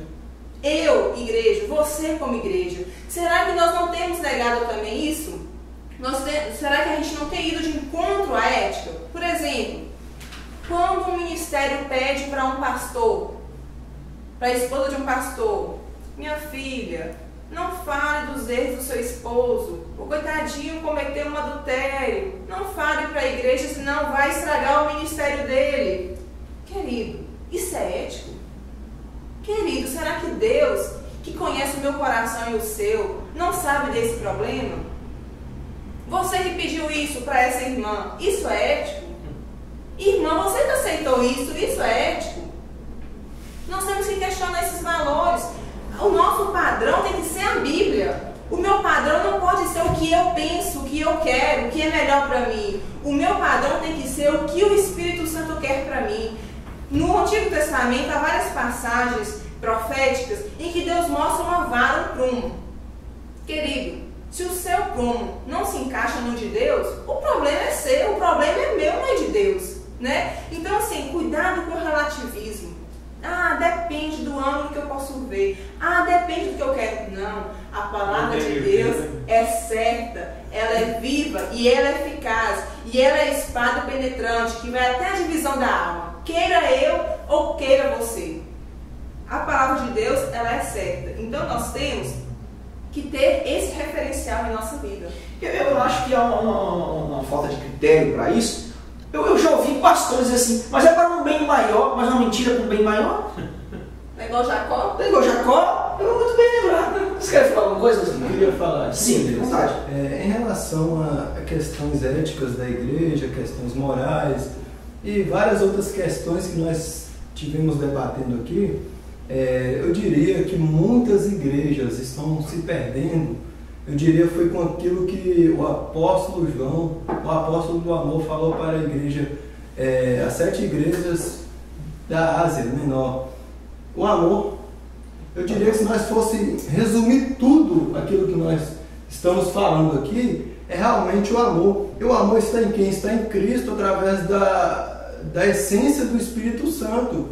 Eu, igreja, você como igreja, será que nós não temos negado também isso? Será que a gente não tem ido de encontro à ética? Por exemplo, quando um ministério pede para um pastor para a esposa de um pastor: minha filha, não fale dos erros do seu esposo. O coitadinho cometeu um adultério. Não fale para a igreja, senão vai estragar o ministério dele. Querido, isso é ético? Querido, será que Deus, que conhece o meu coração e o seu, não sabe desse problema? Você que pediu isso para essa irmã, isso é ético? Irmã, você que aceitou isso é ético? Nós temos que questionar esses valores. O nosso padrão tem que ser a Bíblia. O meu padrão não pode ser o que eu penso, o que eu quero, o que é melhor para mim. O meu padrão tem que ser o que o Espírito Santo quer para mim. No Antigo Testamento há várias passagens proféticas em que Deus mostra uma vara, um prumo. Querido, se o seu prumo não se encaixa no de Deus, o problema é seu, o problema é meu, não é de Deus, né? Então, assim, cuidado com o relativismo. Ah, depende do ângulo que eu posso ver. Ah, depende do que eu quero. Não, a palavra de Deus é certa, ela é viva e ela é eficaz. E ela é espada penetrante, que vai até a divisão da alma. Queira eu ou queira você. A palavra de Deus, ela é certa. Então, nós temos que ter esse referencial em nossa vida. Eu acho que há uma falta de critério para isso. Eu já ouvi pastores dizer assim, mas é para um bem maior, mas não mentira para um bem maior. É igual Jacó? É igual Jacó? Eu vou muito bem lembrar. Você quer falar alguma coisa? Eu queria falar. Sim, de vontade. Em relação a questões éticas da igreja, questões morais e várias outras questões que nós tivemos debatendo aqui, eu diria que muitas igrejas estão se perdendo. Eu diria foi com aquilo que o apóstolo João, o apóstolo do amor, falou para a igreja, as 7 igrejas da Ásia Menor. O amor. Eu diria que se nós fosse resumir tudo aquilo que nós estamos falando aqui, é realmente o amor. E o amor está em quem? Está em Cristo, através da essência do Espírito Santo.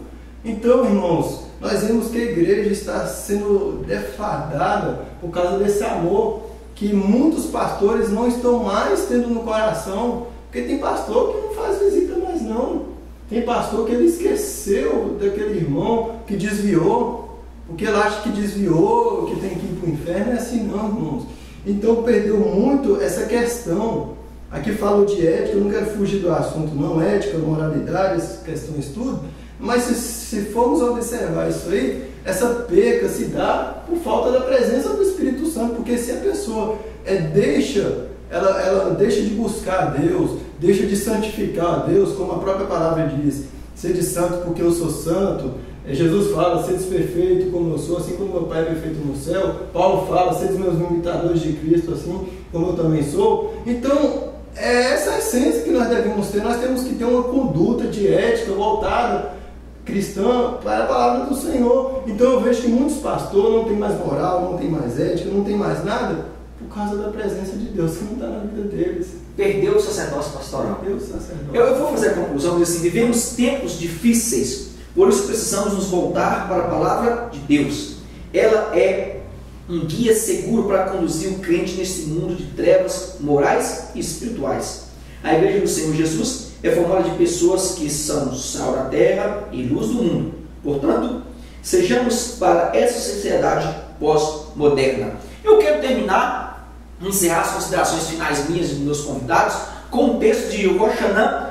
Então, irmãos, nós vemos que a igreja está sendo defadada por causa desse amor que muitos pastores não estão mais tendo no coração, porque tem pastor que não faz visita mais não, tem pastor que ele esqueceu daquele irmão que desviou, porque ele acha que desviou, que tem que ir para o inferno. É assim não, irmãos. Então perdeu muito essa questão. Aqui falo de ética, eu não quero fugir do assunto não, ética, moralidade, essas questões tudo. Mas se formos observar isso aí, essa perca se dá por falta da presença do Espírito Santo, porque se a pessoa ela deixa de buscar a Deus, deixa de santificar a Deus, como a própria palavra diz, sede santo porque eu sou santo. Jesus fala, sede perfeito como eu sou, assim como meu Pai é perfeito no céu. Paulo fala, sede meus imitadores de Cristo, assim como eu também sou. Então, é essa a essência que nós devemos ter. Nós temos que ter uma conduta de ética voltada cristã para a palavra do Senhor. Então eu vejo que muitos pastores não têm mais moral, não têm mais ética, não têm mais nada, por causa da presença de Deus que não está na vida deles. Perdeu o sacerdócio pastoral. Perdeu o sacerdócio. Eu vou fazer a conclusão, diz assim, vivemos tempos difíceis, por isso precisamos nos voltar para a palavra de Deus. Ela é um guia seguro para conduzir o crente nesse mundo de trevas morais e espirituais. A igreja do Senhor Jesus é formada de pessoas que são sal da terra e luz do mundo. Portanto, sejamos para essa sociedade pós-moderna. Eu quero terminar, encerrar as considerações finais minhas e dos meus convidados, com um texto de Yoshanan,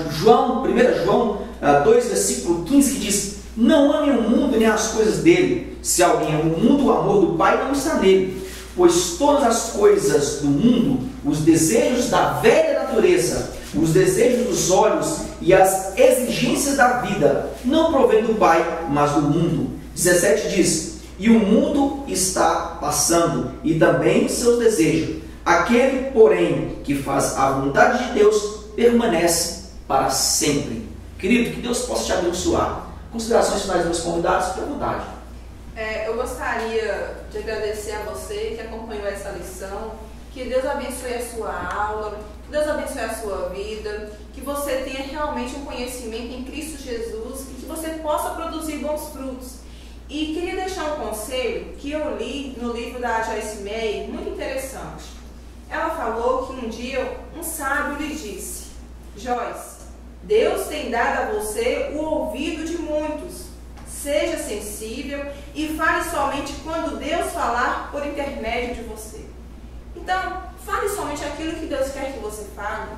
1 João 2, versículo 15, que diz: não amem o mundo nem as coisas dele. Se alguém ama o mundo, o amor do Pai não está nele. Pois todas as coisas do mundo, os desejos da velha natureza, os desejos dos olhos e as exigências da vida não provêm do Pai, mas do mundo. 17 diz: e o mundo está passando, e também os seus desejos. Aquele, porém, que faz a vontade de Deus, permanece para sempre. Querido, que Deus possa te abençoar. Considerações finais dos meus convidados, fique à vontade. Eu gostaria de agradecer a você que acompanhou essa lição. Que Deus abençoe a sua aula, que Deus abençoe a sua vida, que você tenha realmente um conhecimento em Cristo Jesus e que você possa produzir bons frutos. E queria deixar um conselho que eu li no livro da Joyce Meyer, muito interessante. Ela falou que um dia um sábio lhe disse: Joyce, Deus tem dado a você o ouvido de muitos. Seja sensível e fale somente quando Deus falar por intermédio de você. Então, fale somente aquilo que Deus quer que você fale.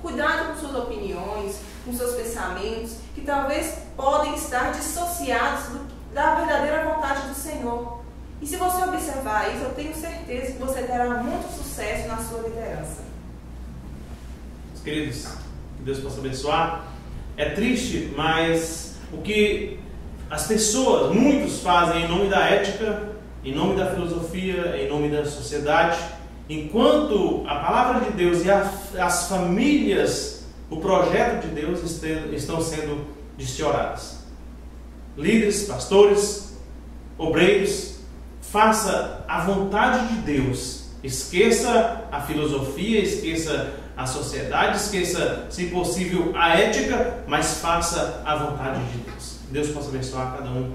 Cuidado com suas opiniões, com seus pensamentos, que talvez podem estar dissociados da verdadeira vontade do Senhor. E se você observar isso, eu tenho certeza que você terá muito sucesso na sua liderança. Queridos, que Deus possa abençoar. É triste, mas o que as pessoas, muitos fazem em nome da ética, em nome da filosofia, em nome da sociedade, enquanto a palavra de Deus e as famílias, o projeto de Deus estão sendo desfioradas. Líderes, pastores, obreiros, faça a vontade de Deus. Esqueça a filosofia, esqueça a sociedade, esqueça, se possível, a ética, mas faça a vontade de Deus. Deus possa abençoar cada um.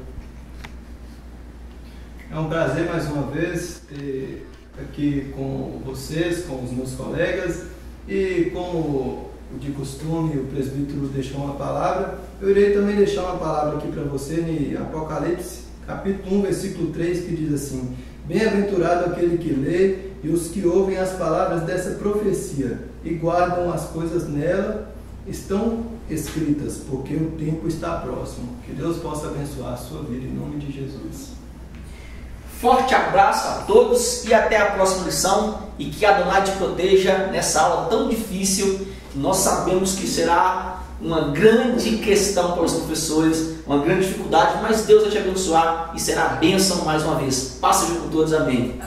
É um prazer mais uma vez ter aqui com vocês, com os meus colegas, e como de costume o presbítero deixou uma palavra, eu irei também deixar uma palavra aqui para você em Apocalipse, capítulo 1, versículo 3, que diz assim: bem-aventurado aquele que lê e os que ouvem as palavras dessa profecia e guardam as coisas nela estão escritas, porque o tempo está próximo. Que Deus possa abençoar a sua vida em nome de Jesus. Forte abraço a todos e até a próxima lição, e que Adonai te proteja nessa aula tão difícil. Nós sabemos que será uma grande questão para os professores, uma grande dificuldade, mas Deus vai te abençoar e será a bênção mais uma vez. Passa com todos, amém.